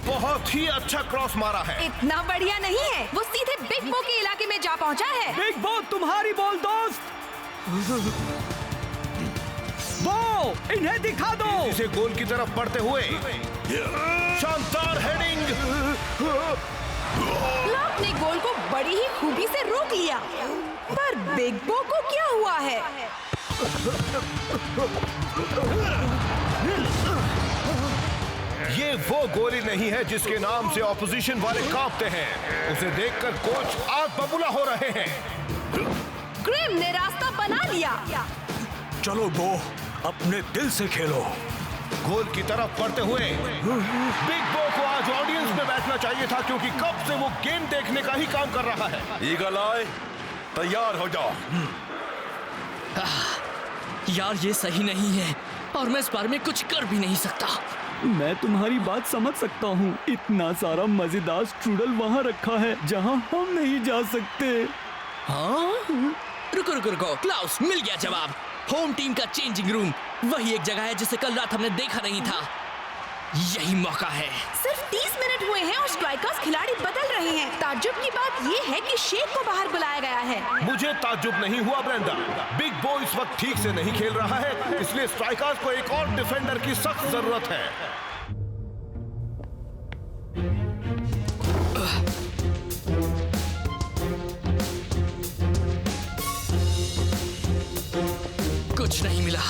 बहुत ही अच्छा क्रॉस मारा है। इतना बढ़िया नहीं है, वो सीधे बिग बो के इलाके में जा पहुंचा है। बिग बो, तुम्हारी बॉल दोस्त। बो, इन्हें दिखा दो। इसे गोल की तरफ बढ़ते हुए शानदार हेडिंग। क्लब ने गोल को बड़ी ही खूबी से रोक लिया, पर बिग बो को क्या हुआ है? ये वो गोली नहीं है जिसके नाम से ऑपोजिशन वाले कांपते हैं। उसे देखकर कोच आग बबूला हो रहे हैं। ग्रिम ने रास्ता बना लिया। चलो बो, अपने दिल से खेलो। गोल की तरफ बढ़ते हुए बिग बो को आज ऑडियंस में बैठना चाहिए था, क्योंकि कब से वो गेम देखने का ही काम कर रहा है। ईगल आए, तैयार हो जाओ। यार ये सही नहीं है और मैं इस बारे में कुछ कर भी नहीं सकता। मैं तुम्हारी बात समझ सकता हूँ। इतना सारा मजेदार स्ट्रूडल वहाँ रखा है जहाँ हम नहीं जा सकते। हाँ? रुको रुको रुको, क्लाउस, मिल गया जवाब। होम टीम का चेंजिंग रूम, वही एक जगह है जिसे कल रात हमने देखा नहीं था। यही मौका है। सिर्फ 30 मिनट हुए हैं और स्ट्राइकर्स खिलाड़ी बदल रहे हैं। ताज्जुब की बात ये है कि शेख को बाहर बुलाया गया है। मुझे ताज्जुब नहीं हुआ ब्रेंडा। बिग बो इस वक्त ठीक से नहीं खेल रहा है, इसलिए स्ट्राइकर्स को एक और डिफेंडर की सख्त जरूरत है। कुछ नहीं मिला।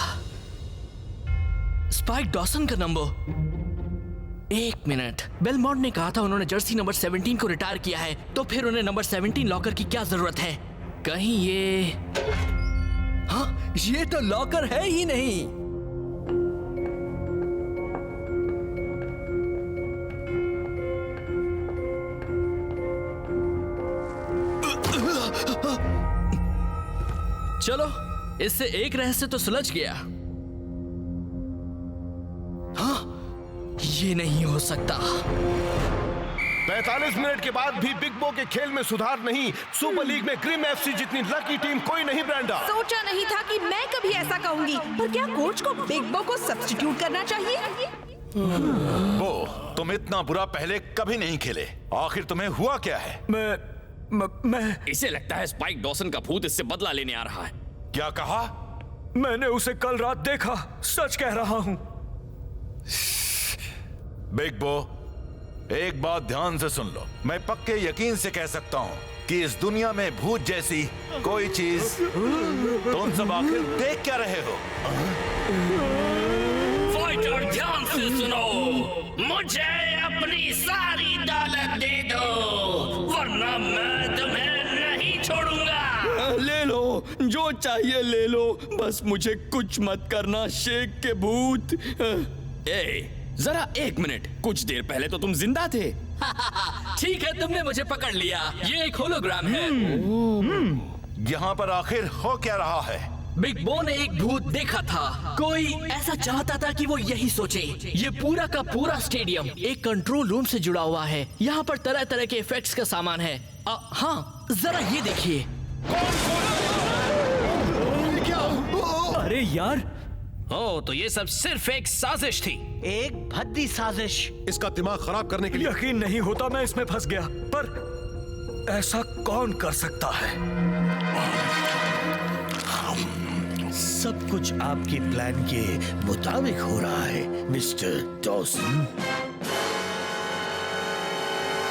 स्पाइक डॉसन का नंबर। एक मिनट, बेलमॉन्ट ने कहा था उन्होंने जर्सी नंबर 17 को रिटायर किया है, तो फिर उन्हें नंबर 17 लॉकर की क्या जरूरत है? कहीं ये... हाँ, ये तो लॉकर है ही नहीं। चलो, इससे एक रहस्य तो सुलझ गया। हाँ, ये नहीं हो सकता। 45 मिनट के बाद भी बिग बो के खेल में सुधार नहीं। सुपर लीग में ग्रिम एफसी जितनी लकी टीम कोई नहीं ब्रेंडा। सोचा नहीं था कि मैं कभी ऐसा कहूंगी, पर क्या कोच को बिग बो को सब्स्टिट्यूट करना चाहिए? वो तुम इतना बुरा पहले कभी नहीं खेले, आखिर तुम्हें हुआ क्या है? मैं इसे लगता है स्पाइक डॉसन का भूत इससे बदला लेने आ रहा है। क्या कहा? मैंने उसे कल रात देखा, सच कह रहा हूँ। बिग बो, एक बात ध्यान से सुन लो। मैं पक्के यकीन से कह सकता हूँ कि इस दुनिया में भूत जैसी कोई चीज तुम सब आखिर देख क्या रहे हो? फाइटर, ध्यान से सुनो, मुझे अपनी सारी दौलत दे दो, वरना मैं तुम्हें नहीं छोड़ूंगा। ले लो, जो चाहिए ले लो, बस मुझे कुछ मत करना शेख के भूत। जरा एक मिनट, कुछ देर पहले तो तुम जिंदा थे। ठीक है, तुमने मुझे पकड़ लिया। ये एक होलोग्राम है। यहाँ पर आखिर हो क्या रहा है? बिग बो ने एक भूत देखा था। कोई ऐसा चाहता था कि वो यही सोचे। ये पूरा का पूरा स्टेडियम एक कंट्रोल रूम से जुड़ा हुआ है। यहाँ पर तरह तरह के इफेक्ट्स का सामान है। हाँ, जरा ये देखिए। अरे यार, तो ये सब सिर्फ एक साजिश थी। एक भद्दी साजिश। इसका दिमाग खराब करने के लिए। यकीन नहीं होता मैं इसमें फंस गया, पर ऐसा कौन कर सकता है? सब कुछ आपके प्लान के मुताबिक हो रहा है मिस्टर डॉसन।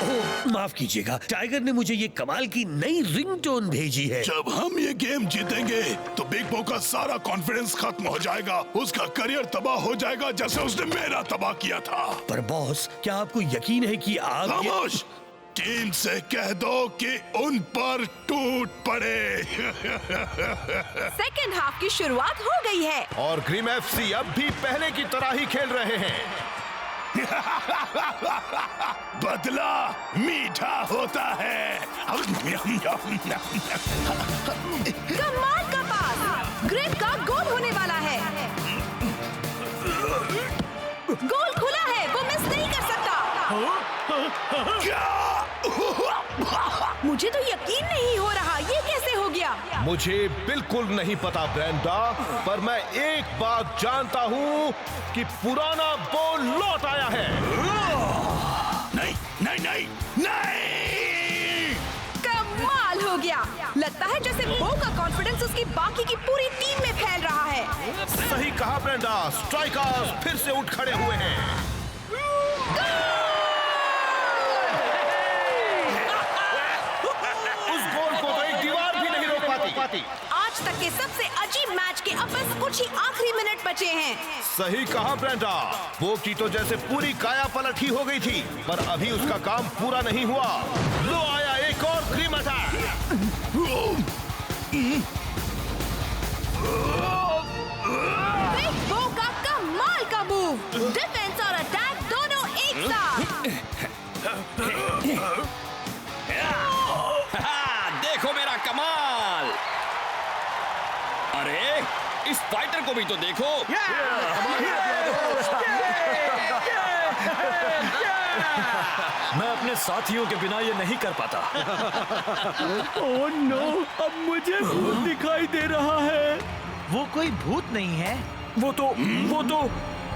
ओह, माफ कीजिएगा, टाइगर ने मुझे ये कमाल की नई रिंगटोन भेजी है। जब हम ये गेम जीतेंगे तो बिग बो का सारा कॉन्फिडेंस खत्म हो जाएगा। उसका करियर तबाह हो जाएगा जैसे उसने मेरा तबाह किया था। पर बॉस, क्या आपको यकीन है कि आप खामोश! टीम से कह दो कि उन पर टूट पड़े। सेकेंड हाफ की शुरुआत हो गई है और ग्रिम एफसी अब भी पहले की तरह ही खेल रहे हैं। बदला मीठा होता है। कमाल का पास, ग्रिम का गोल होने वाला है। गोल खुला है, वो मिस नहीं कर सकता। मुझे तो यकीन नहीं हो रहा, ये कैसे हो गया? मुझे बिल्कुल नहीं पता ब्रेंडा, पर मैं एक बात जानता हूँ कि पुराना बो लौट आया है। नहीं नहीं नहीं नहीं! कमाल हो गया। लगता है जैसे बो का कॉन्फिडेंस उसकी बाकी की पूरी टीम में फैल रहा है। सही कहा ब्रेंडा, स्ट्राइकर्स फिर से उठ खड़े हुए हैं। आज तक के सबसे अजीब मैच के अब बस कुछ ही आखिरी मिनट बचे हैं। सही कहा ब्रेंडा, वो की तो जैसे पूरी काया पलट ही हो गई थी, पर अभी उसका काम पूरा नहीं हुआ। लो आया एक और ग्रिम अटैक। बिग बो का कमाल का मूव, डिफेंस और अटैक दोनों एक साथ। देखो मेरा कमाल। अरे, इस फाइटर को भी तो देखो। मैं अपने साथियों के बिना ये नहीं कर पाता। ओह नो, अब मुझे भूत दिखाई दे रहा है। वो कोई भूत नहीं है, वो तो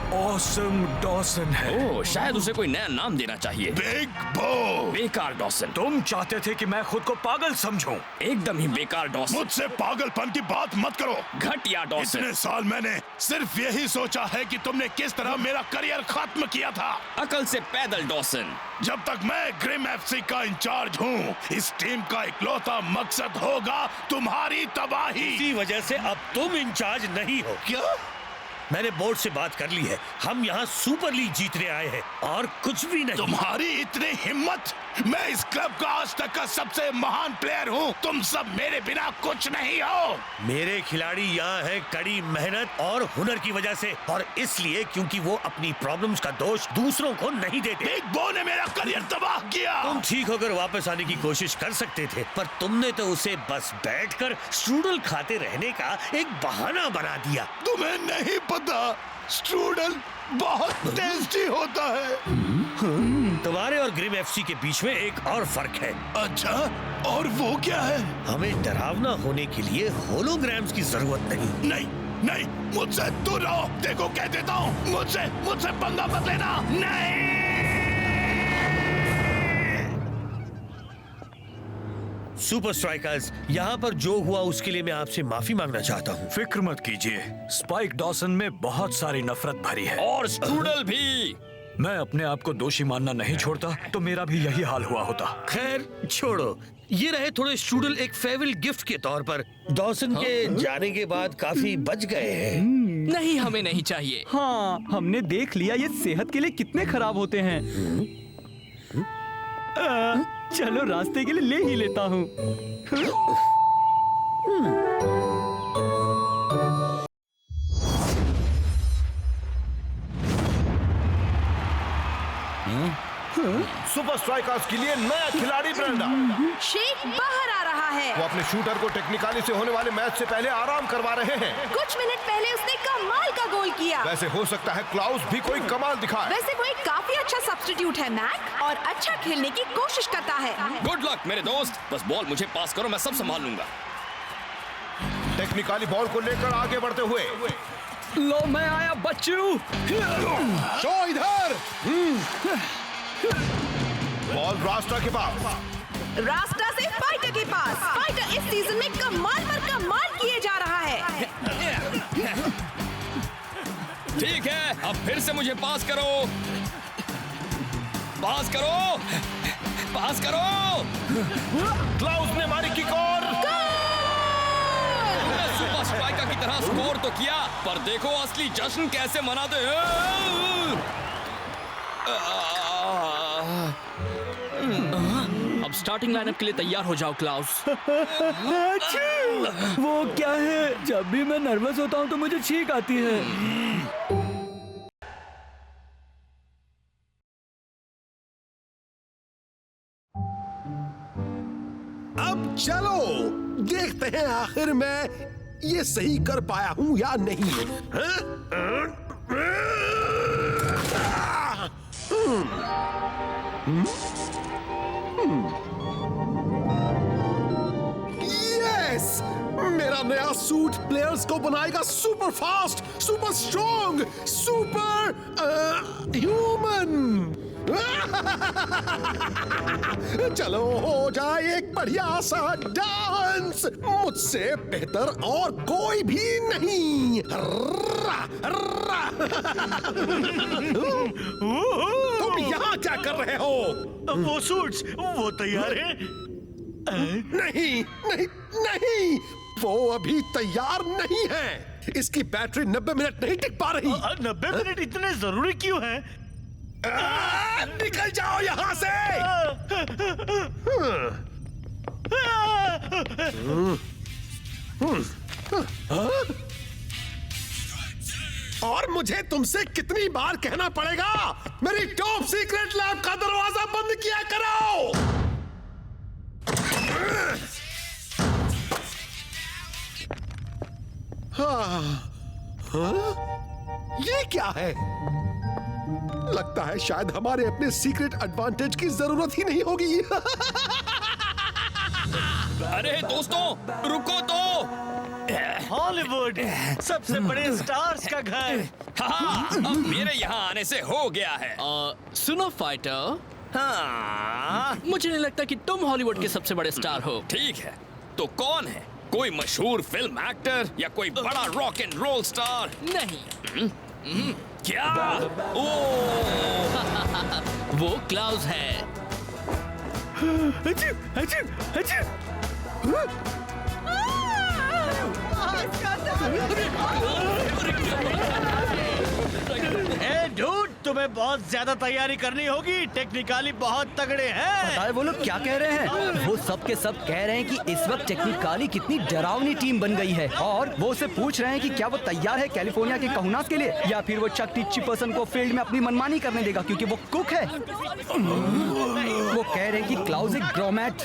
ऑसम डॉसन है। ओह, शायद उसे कोई नया नाम देना चाहिए। बिग बो। बेकार डॉसन। तुम चाहते थे कि मैं खुद को पागल समझूं। एकदम ही बेकार डॉसन। मुझसे पागलपन की बात मत करो। घटिया डॉसन। इतने साल मैंने सिर्फ यही सोचा है कि तुमने किस तरह मेरा करियर खत्म किया था। अकल से पैदल डॉसन। जब तक मैं ग्रिम एफसी का इंचार्ज हूँ, इस टीम का इकलौता मकसद होगा तुम्हारी तबाही। इसी वजह से अब तुम इंचार्ज नहीं हो। क्या? मैंने बोर्ड से बात कर ली है। हम यहाँ सुपर लीग जीतने आए हैं और कुछ भी नहीं। तुम्हारी इतनी हिम्मत? मैं इस क्लब का आज तक का सबसे महान प्लेयर हूँ। तुम सब मेरे बिना कुछ नहीं हो। मेरे खिलाड़ी यहाँ हैं कड़ी मेहनत और हुनर की वजह से, और इसलिए क्योंकि वो अपनी प्रॉब्लम्स का दोष दूसरों को नहीं देते। बिग बो ने मेरा करियर तबाह किया। तुम ठीक होकर वापस आने की कोशिश कर सकते थे, पर तुमने तो उसे बस बैठकर स्ट्रूडल खाते रहने का एक बहाना बना दिया। तुम्हें नहीं पता स्ट्रूडल बहुत टेस्टी होता है। तुम्हारे और ग्रिम एफसी के बीच में एक और फर्क है। अच्छा, और वो क्या है? हमें डरावना होने के लिए होलोग्राम्स की जरूरत नहीं। नहीं नहीं, मुझसे दूर रहो। देखो कह देता हूँ, मुझसे पंगा मत लेना। नहीं। सुपर स्ट्राइकर्स, यहाँ पर जो हुआ उसके लिए मैं आपसे माफी मांगना चाहता हूँ। फिक्र मत कीजिए, स्पाइक डॉसन में बहुत सारी नफरत भरी है। और स्ट्रूडल भी। मैं अपने आप को दोषी मानना नहीं छोड़ता तो मेरा भी यही हाल हुआ होता। खैर छोड़ो, ये रहे थोड़े स्ट्रूडल एक फेयरवेल गिफ्ट के तौर पर। डॉसन के जाने के बाद काफी बच गए हैं। नहीं, हमें नहीं चाहिए। हाँ, हमने देख लिया ये सेहत के लिए कितने खराब होते हैं। चलो रास्ते के लिए ले ही लेता हूँ। सुपर स्ट्राइकर्स के लिए नया खिलाड़ी ब्रेंडा। शेख बाहर आ रहा है। वो अपने शूटर को टेक्निकली से होने वाले मैच से पहले आराम करवा रहे हैं। कुछ मिनट पहले उसने कमाल का गोल किया। वैसे हो सकता है क्लाउस भी कोई कमाल दिखाए। वैसे वो एक काफी अच्छा सब्स्टिट्यूट है मैक, और अच्छा खेलने की कोशिश करता है। गुड लक मेरे दोस्त, बस बॉल मुझे पास करो, मैं सब संभाल लूंगा। टेक्निकली बॉल को लेकर आगे बढ़ते हुए। लो मैं आया बच्चू। शो इधर। बॉल रास्ता के पास। रास्ता से फाइटर के पास। फाइटर इस सीजन में कमाल पर कमाल किए जा रहा है। ठीक है, अब फिर से मुझे पास करो। पास करो, पास करो। क्लाउस ने मारी किक और सुपर स्ट्राइकर की तरह स्कोर तो किया, पर देखो असली जश्न कैसे मनाते हैं। अब स्टार्टिंग लाइनअप के लिए तैयार हो जाओ क्लाउस। वो क्या है, जब भी मैं नर्वस होता हूँ तो मुझे छींक आती है। अब चलो देखते हैं आखिर मैं ये सही कर पाया हूं या नहीं। यस, मेरा नया सूट प्लेयर्स को बनाएगा super fast, super strong, super human. चलो हो जाए एक बढ़िया सा डांस, मुझसे बेहतर और कोई भी नहीं। तुम यहाँ क्या कर रहे हो? वो सूट्स, वो तैयार है? नहीं नहीं नहीं, वो अभी तैयार नहीं है। इसकी बैटरी 90 मिनट नहीं टिक पा रही। 90 मिनट इतने जरूरी क्यों हैं? निकल जाओ यहाँ से। और मुझे तुमसे कितनी बार कहना पड़ेगा, मेरी टॉप सीक्रेट लैब का दरवाजा बंद किया करो। ये क्या है? लगता है शायद हमारे अपने सीक्रेट एडवांटेज की जरूरत ही नहीं होगी। अरे दोस्तों, रुको तो। हॉलीवुड, सबसे बड़े स्टार्स का घर। हाँ, अब मेरे यहाँ आने से हो गया है। सुनो फाइटर, हाँ, मुझे नहीं लगता कि तुम हॉलीवुड के सबसे बड़े स्टार हो। ठीक है, तो कौन है? कोई मशहूर फिल्म एक्टर या कोई बड़ा रॉक एंड रोल स्टार? नहीं। क्या? ओ, वो क्लाउस है। ए डूड, तुम्हें बहुत ज्यादा तैयारी करनी होगी, टेक्निकली बहुत तगड़े हैं। पता है वो लोग क्या कह रहे हैं? वो सब के सब कह रहे हैं कि इस वक्त टेक्निकली कितनी डरावनी टीम बन गई है, और वो उसे पूछ रहे हैं कि क्या वो तैयार है कैलिफोर्निया के कहुनास के लिए, या फिर वो चक टिच्चीपर्सन को फील्ड में अपनी मनमानी करने देगा क्योंकि वो कुक है। वो कह रहे हैं कि क्लाउस एक ग्रोमैट,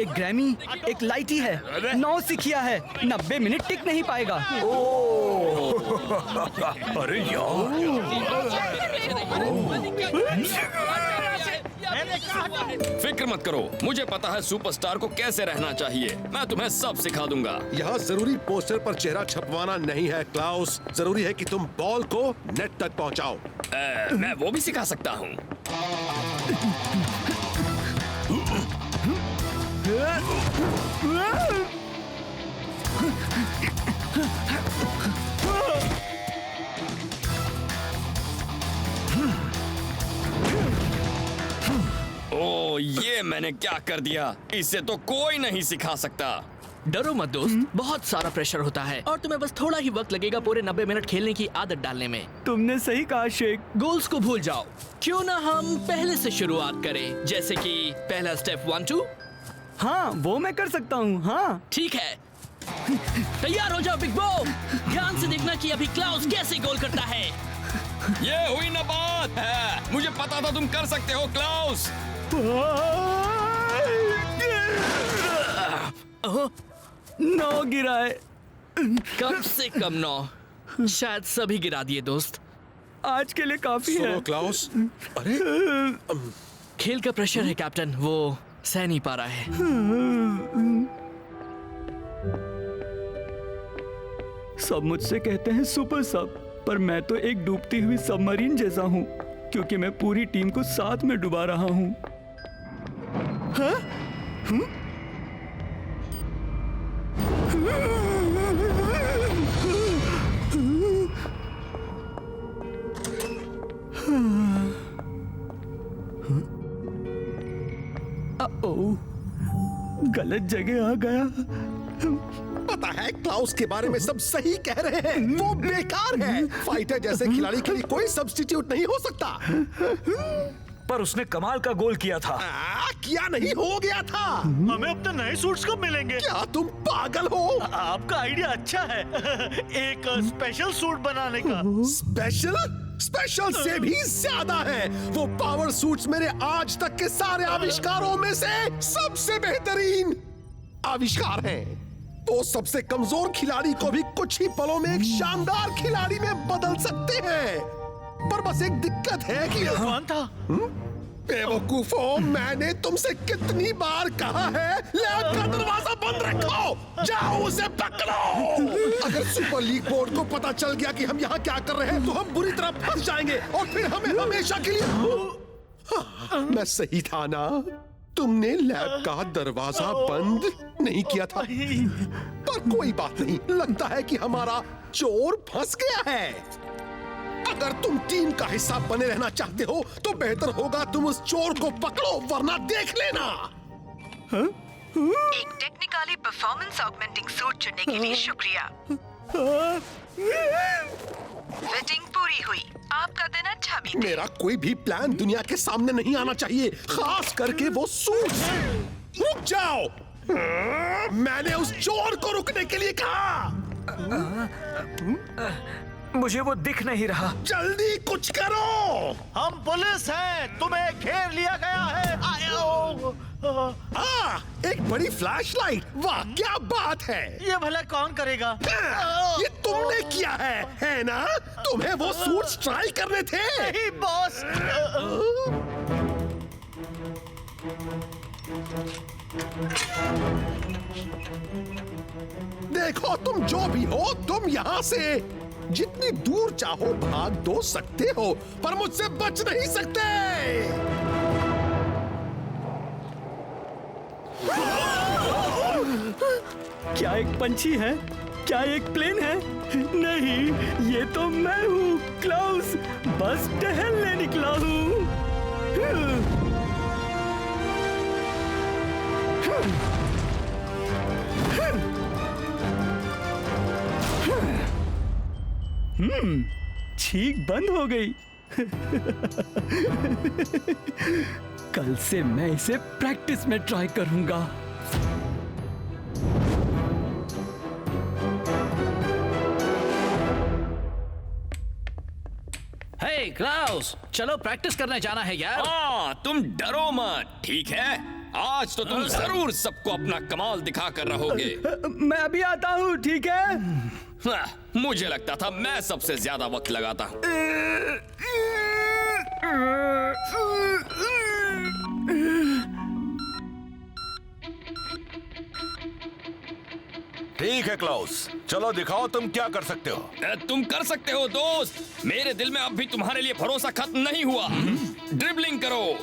एक ग्रैमी, एक लाइटी है, 9 सिखिया है, 90 मिनट टिक नहीं पाएगा। अरे यार, फिक्र मत करो, मुझे पता है सुपरस्टार को कैसे रहना चाहिए। मैं तुम्हें सब सिखा दूंगा। यहाँ जरूरी पोस्टर पर चेहरा छपवाना नहीं है क्लाउस, जरूरी है कि तुम बॉल को नेट तक पहुँचाओ। मैं वो भी सिखा सकता हूँ। ओ, ये मैंने क्या कर दिया? इसे तो कोई नहीं सिखा सकता। डरो मत दोस्त, बहुत सारा प्रेशर होता है और तुम्हें बस थोड़ा ही वक्त लगेगा पूरे 90 मिनट खेलने की आदत डालने में। तुमने सही कहा शेख। गोल्स को भूल जाओ, क्यों ना हम पहले से शुरुआत करें, जैसे कि पहला स्टेप 1 2। हाँ, वो मैं कर सकता हूँ। हाँ ठीक है, तैयार हो जाओ बिग बो। ध्यान से देखना कि अभी क्लाउस कैसे गोल करता है। ये हुई ना बात है, मुझे पता था तुम कर सकते हो क्लाउस। 9 गिरा है। कम से कम 9, शायद सभी गिरा दिए दोस्त। आज के लिए काफी है। सुनो क्लाउस, अरे खेल का प्रेशर है कैप्टन, वो सह नहीं पा रहा है। सब मुझसे कहते हैं सुपर सब, पर मैं तो एक डूबती हुई सबमरीन जैसा हूँ, क्योंकि मैं पूरी टीम को साथ में डुबा रहा हूँ। हाँ? गलत जगह आ गया। पता है क्लाउस के बारे में सब सही कह रहे हैं, वो बेकार है। फाइटर जैसे खिलाड़ी के लिए कोई सब्स्टिट्यूट नहीं हो सकता। पर उसने कमाल का गोल किया था। किया नहीं, हो गया था। हमें अपने नए सूट्स कब मिलेंगे? क्या तुम पागल हो? आपका आइडिया अच्छा है। एक स्पेशल सूट बनाने का। स्पेशल? स्पेशल से भी ज्यादा है। वो पावर सूट्स मेरे आज तक के सारे आविष्कारों में से सबसे बेहतरीन आविष्कार हैं। वो सबसे कमजोर खिलाड़ी को भी कुछ ही पलों में एक शानदार खिलाड़ी में बदल सकते हैं। पर बस एक दिक्कत है कि कौन था? बेवकूफो, मैंने तुमसे कितनी बार कहा है लैब का दरवाजा बंद रखो, जाओ उसे पकड़ो। अगर सुपर लीग बोर्ड को पता चल गया कि हम यहाँ क्या कर रहे हैं तो हम बुरी तरह फंस जाएंगे और फिर हमें हमेशा के लिए। मैं सही था ना? तुमने लैब का दरवाजा बंद नहीं किया था। पर कोई बात नहीं, लगता है कि हमारा चोर फंस गया है। अगर तुम टीम का हिस्सा बने रहना चाहते हो तो बेहतर होगा तुम उस चोर को पकड़ो, वरना देख लेना। एक टेक्निकली परफॉर्मेंस ऑगमेंटिंग सूट चुनने के लिए शुक्रिया। फिटिंग पूरी हुई, आपका दिन अच्छा बीते। मेरा कोई भी प्लान दुनिया के सामने नहीं आना चाहिए, खास करके वो सूट। रुक जाओ, मैंने उस चोर को रुकने के लिए कहा। मुझे वो दिख नहीं रहा। जल्दी कुछ करो। हम पुलिस हैं, तुम्हें घेर लिया गया है। एक बड़ी फ्लैशलाइट, वाह क्या बात है। ये भला कौन करेगा? ये तुमने किया है ना? तुम्हें वो सूट्स ट्राई करने थे। नहीं बॉस। देखो तुम जो भी हो, तुम यहाँ से जितनी दूर चाहो भाग दो सकते हो, पर मुझसे बच नहीं सकते। क्या एक पंछी है? क्या एक प्लेन है? नहीं, ये तो मैं हूँ क्लाउस, बस टहलने निकला हूँ। छींक बंद हो गई। कल से मैं इसे प्रैक्टिस में ट्राई करूंगा। हे क्लाउस, चलो प्रैक्टिस करने जाना है यार। हाँ, तुम डरो मत, ठीक है? आज तो तुम जरूर सबको अपना कमाल दिखा कर रहोगे। मैं अभी आता हूँ, ठीक है? मुझे लगता था मैं सबसे ज्यादा वक्त लगाता हूँ। ठीक है क्लाउस, चलो दिखाओ तुम क्या कर सकते हो। तुम कर सकते हो दोस्त। मेरे दिल में अब भी तुम्हारे लिए भरोसा खत्म नहीं हुआ। ड्रिबलिंग करो।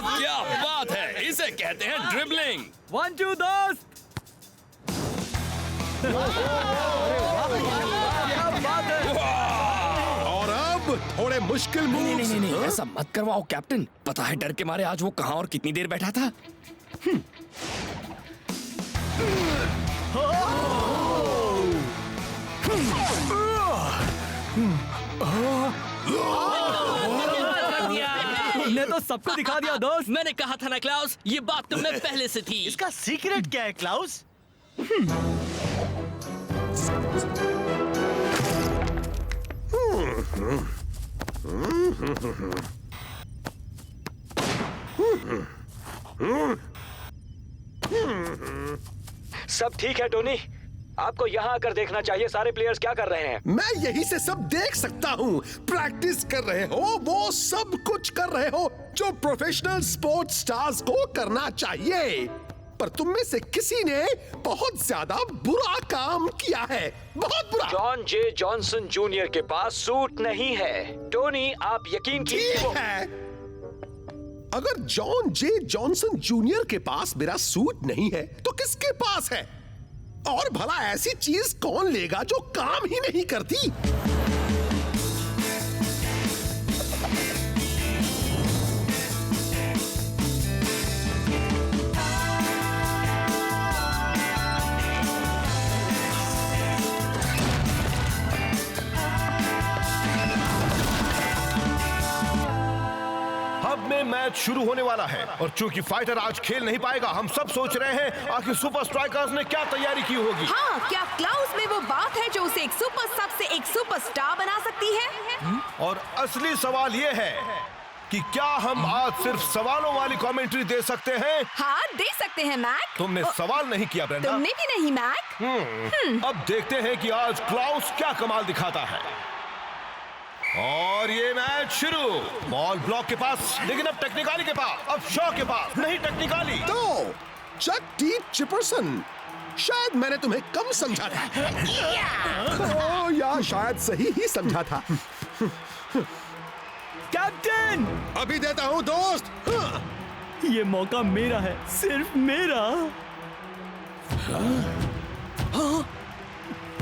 क्या बात है, इसे कहते हैं ड्रिबलिंग। 1 2 दोस्त। और अब थोड़े मुश्किल मूव्स। नहीं, ऐसा मत करवाओ कैप्टन। पता है डर के मारे आज वो कहां और कितनी देर बैठा था। तुमने तो सबको दिखा दिया दोस्त। मैंने कहा था ना क्लाउस, ये बात तुम में पहले से थी। इसका सीक्रेट क्या है क्लाउस? सब ठीक है टोनी, आपको यहाँ आकर देखना चाहिए सारे प्लेयर्स क्या कर रहे हैं। मैं यहीं से सब देख सकता हूँ। प्रैक्टिस कर रहे हो, वो सब कुछ कर रहे हो जो प्रोफेशनल स्पोर्ट्स स्टार्स को करना चाहिए। पर तुम में से किसी ने बहुत ज्यादा बुरा काम किया है, बहुत बुरा। जॉन जे जॉनसन जूनियर के पास सूट नहीं है। टोनी, आप यकीन कीजिए ठीक है, अगर जॉन जे जॉनसन जूनियर के पास मेरा सूट नहीं है तो किसके पास है? और भला ऐसी चीज कौन लेगा जो काम ही नहीं करती? अब में मैच शुरू होने वाला है और चूंकि फाइटर आज खेल नहीं पाएगा, हम सब सोच रहे हैं आखिर सुपर स्ट्राइकर्स ने क्या तैयारी की होगी। हाँ, क्या क्लाउस में वो बात है जो उसे एक सुपर सब से एक सुपरस्टार बना सकती है? और असली सवाल ये है कि क्या हम आज सिर्फ सवालों वाली कमेंट्री दे सकते हैं? हाँ, दे सकते हैं मैक। तुमने सवाल नहीं किया ब्रेंडा। तुमने भी नहीं मैक। अब देखते हैं कि आज क्लाउस क्या कमाल दिखाता है। और ये मैच शुरू। बॉल ब्लॉक के पास, लेकिन अब टेक्निकाली के पास, अब शॉ के पास, नहीं टेक्निकाली। तो चक टी चिपर्सन, शायद मैंने तुम्हें कम समझा था। या शायद सही ही समझा था। कैप्टन, अभी देता हूँ दोस्त। ये मौका मेरा है, सिर्फ मेरा।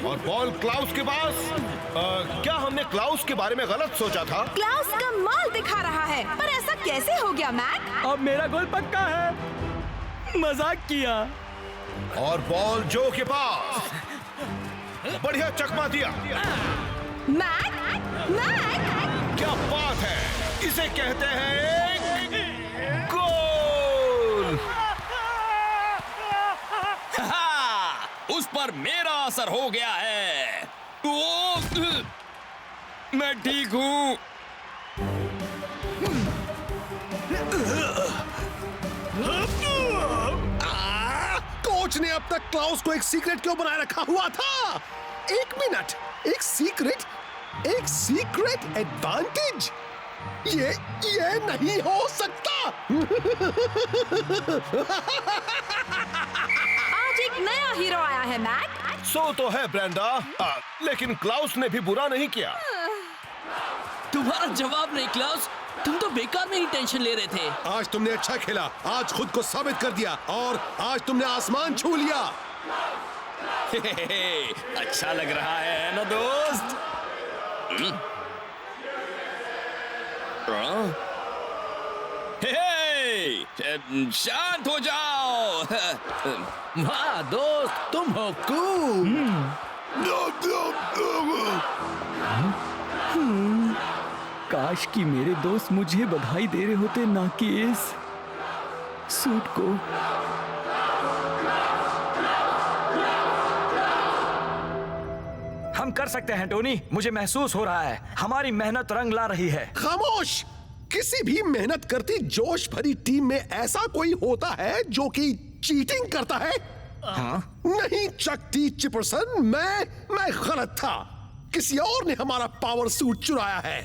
और बॉल क्लाउस के पास। क्या हमने क्लाउस के बारे में गलत सोचा था? क्लाउस का माल दिखा रहा है, पर ऐसा कैसे हो गया मैक? अब मेरा गोल पक्का है, मजाक किया। और बॉल जो के पास, बढ़िया चकमा दिया। मैक, मैक, क्या बात है, इसे कहते हैं गोल। उस पर मेरा असर हो गया है। मैं ठीक हूँ। कोच ने अब तक क्लाउस को एक सीक्रेट क्यों बनाए रखा हुआ था? एक मिनट, एक सीक्रेट एडवांटेज? ये नहीं हो सकता। आज एक नया हीरो आया है मैक। सो तो है ब्रेंडा, लेकिन क्लाउस ने भी बुरा नहीं किया। तुम्हारा जवाब नहीं क्लाउस, तुम तो बेकार में ही टेंशन ले रहे थे। आज तुमने अच्छा खेला, आज खुद को साबित कर दिया और आज तुमने आसमान छू लिया। अच्छा लग रहा है ना दोस्त? शांत हो जाओ। वाह दोस्त, तुम हो कूल। काश कि मेरे दोस्त मुझे बधाई दे रहे होते, ना कि इस सूट को। हम कर सकते हैं टोनी, मुझे महसूस हो रहा है हमारी मेहनत रंग ला रही है। खामोश! किसी भी मेहनत करती जोश भरी टीम में ऐसा कोई होता है जो कि चीटिंग करता है? हाँ? नहीं चकती चिपरसन, मैं गलत था। किसी और ने हमारा पावर सूट चुराया है।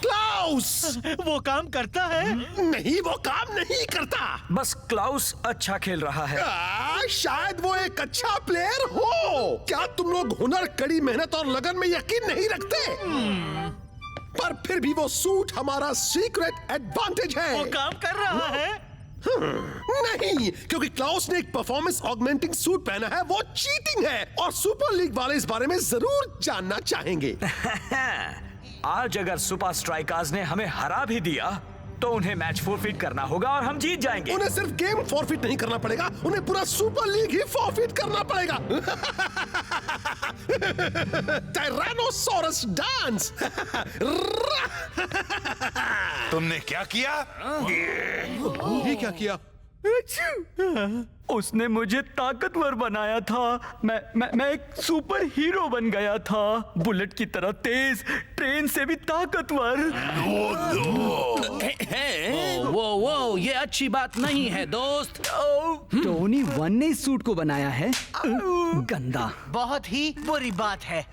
क्लाउस! वो काम करता है? नहीं, वो काम नहीं करता। बस क्लाउस अच्छा खेल रहा है। शायद वो एक अच्छा प्लेयर हो। क्या तुम लोग हुनर, कड़ी मेहनत और लगन में यकीन नहीं रखते? पर फिर भी वो सूट हमारा सीक्रेट एडवांटेज है। वो काम कर रहा है? नहीं, क्योंकि क्लाउस ने एक परफॉर्मेंस ऑगमेंटिंग सूट पहना है, वो चीटिंग है और सुपर लीग वाले इस बारे में जरूर जानना चाहेंगे। आज अगर सुपर स्ट्राइकर्स ने हमें हरा भी दिया तो उन्हें मैच फॉरफिट करना होगा और हम जीत जाएंगे। उन्हें सिर्फ गेम फॉरफिट नहीं करना पड़ेगा, उन्हें पूरा सुपर लीग ही फॉरफिट करना पड़ेगा। Tyrannosaurus dance. तुमने क्या किया? ये क्या किया? उसने मुझे ताकतवर बनाया था। मैं एक सुपर हीरो बन गया था, बुलेट की तरह तेज, ट्रेन से भी ताकतवर। वो ये अच्छी बात नहीं है दोस्त। टोनी वन ने इस सूट को बनाया है। गंदा। बहुत ही बुरी बात है।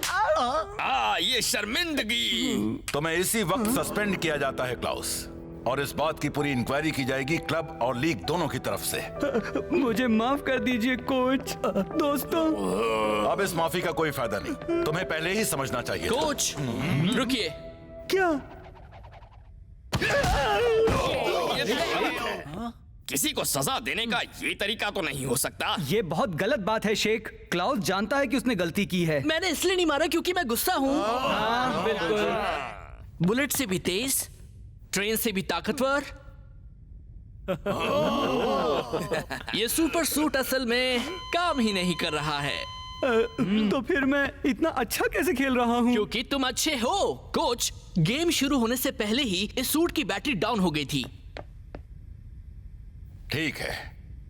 ये शर्मिंदगी। तुम्हें इसी वक्त सस्पेंड किया जाता है क्लाउस, और इस बात की पूरी इंक्वायरी की जाएगी क्लब और लीग दोनों की तरफ से। मुझे माफ कर दीजिए कोच। दोस्तों, अब इस माफी का कोई फायदा नहीं, तुम्हें पहले ही समझना चाहिए। कोच रुकिए। क्या? किसी को सजा देने का ये तरीका तो नहीं हो सकता। ये बहुत गलत बात है शेख। क्लाउस जानता है कि उसने गलती की है। मैंने इसलिए नहीं मारा क्योंकि मैं गुस्सा हूँ। बिल्कुल। बुलेट से भी तेज, ट्रेन से भी ताकतवर। ये सुपर सूट असल में काम ही नहीं कर रहा है। तो फिर मैं इतना अच्छा कैसे खेल रहा हूँ? क्योंकि तुम अच्छे हो। कोच, गेम शुरू होने से पहले ही इस सूट की बैटरी डाउन हो गई थी। ठीक है,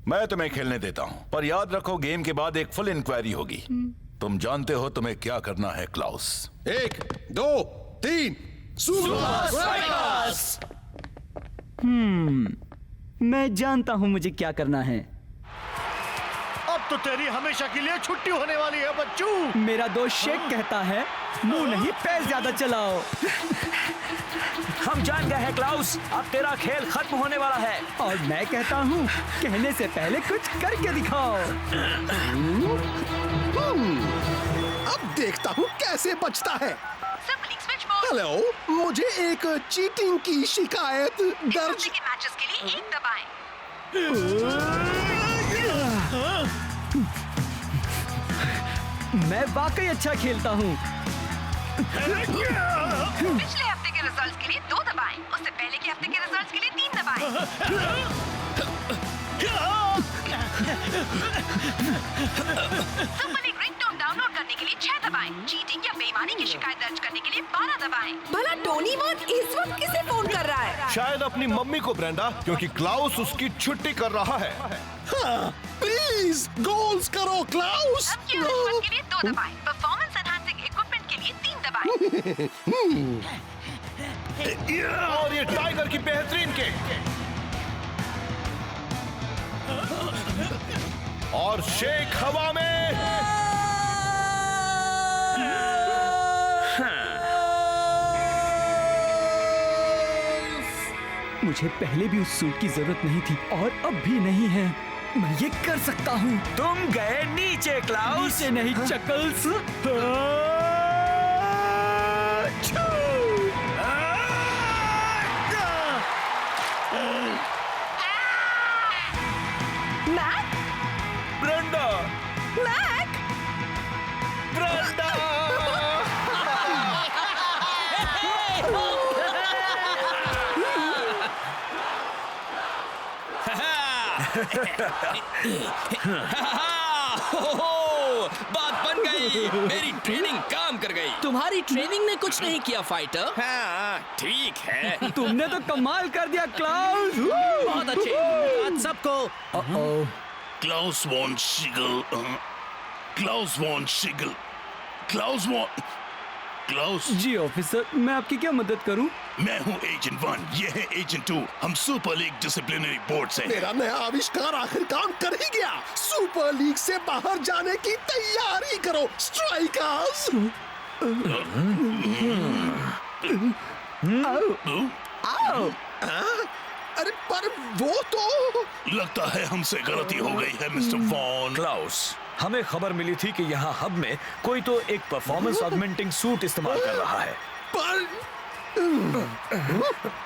मैं तुम्हें खेलने देता हूं, पर याद रखो गेम के बाद एक फुल इंक्वायरी होगी। तुम जानते हो तुम्हें क्या करना है क्लाउस। 1, 2, 3 super strikers. मैं जानता हूँ मुझे क्या करना है। अब तो तेरी हमेशा के लिए छुट्टी होने वाली है बच्चू। मेरा दोस्त शेख कहता है मुंह नहीं पैर ज्यादा चलाओ। हम जान गए हैं क्लाउस, अब तेरा खेल खत्म होने वाला है। और मैं कहता हूँ कहने से पहले कुछ करके दिखाओ। अब देखता हूँ कैसे बचता है। Super league switch mode. Hello, मुझे एक चीटिंग की शिकायत दर्ज। के मैचेस के लिए 1 दबाएं। मैं वाकई अच्छा खेलता हूँ। पिछले हफ्ते के रिजल्ट्स के लिए 2 दबाएं। उससे पहले के हफ्ते के रिजल्ट्स के लिए 3 दबाएं। सुपर लीग रिंगटोन डाउनलोड करने के लिए 6 दबाएं। चीटिंग या बेईमानी की शिकायत दर्ज करने के लिए 12 दबाएं। भला टोनी वन इस वक्त किसे फोन कर रहा है? शायद अपनी मम्मी को ब्रेंडा, क्योंकि क्लाउस उसकी छुट्टी कर रहा है। हाँ, प्लीज गोल्स करो क्लाउस। अब के रिजल्ट के लिए 2 दबाएं। परफॉर्मेंस एनहांसिंग इक्विपमेंट के लिए 3 दबाएं। और ये टाइगर की बेहतरीन किक। और शेख हवा में। मुझे पहले भी उस सूट की जरूरत नहीं थी और अब भी नहीं है। मैं ये कर सकता हूँ। तुम गए नीचे क्लाउस। नीचे नहीं Chuckles. Mac? Brenda. Mac? Brenda. बात बन गई। मेरी ट्रेनिंग काम कर गई। तुम्हारी ट्रेनिंग ने कुछ नहीं किया फाइटर। हाँ ठीक है। तुमने तो कमाल कर दिया क्लाउस। बहुत अच्छे। आज सबको Klaus von Schiegel. Klaus von Schiegel. Klaus von... Klaus? जी ऑफिसर, मैं आपकी क्या मदद करूं? मैं हूँ एजेंट 1, ये है एजेंट 2। हम सुपर लीग डिसिप्लिनरी बोर्ड से हैं। मेरा नया आविष्कार आखिर काम कर ही गया। सुपर लीग से बाहर जाने की तैयारी करो स्ट्राइकर्स। अरे पर वो तो लगता है हमसे गलती हो गई है मिस्टर वॉन। क्लाउस, हमें खबर मिली थी कि यहाँ हब में कोई तो एक परफॉर्मेंस ऑगमेंटिंग सूट इस्तेमाल कर रहा है। पर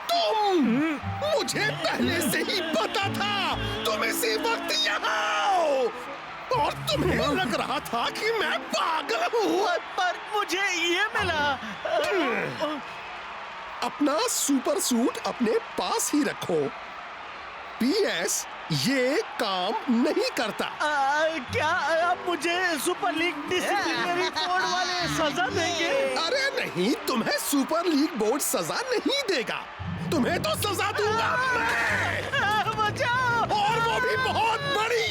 तुम, मुझे पहले से ही पता था तुम इसी वक्त यहाँ आओ और तुम्हें लग रहा था कि मैं पागल हूँ। पर मुझे ये मिला। अपना सुपर सूट अपने पास ही रखो। PS, ये काम नहीं करता। क्या आप मुझे सुपर लीग डिसिप्लिनरी बोर्ड वाले सजा देंगे? अरे नहीं, तुम्हें सुपर लीग बोर्ड सजा नहीं देगा। तुम्हें तो सजा दूंगा मैं। बचाओ! और वो भी बहुत बड़ी।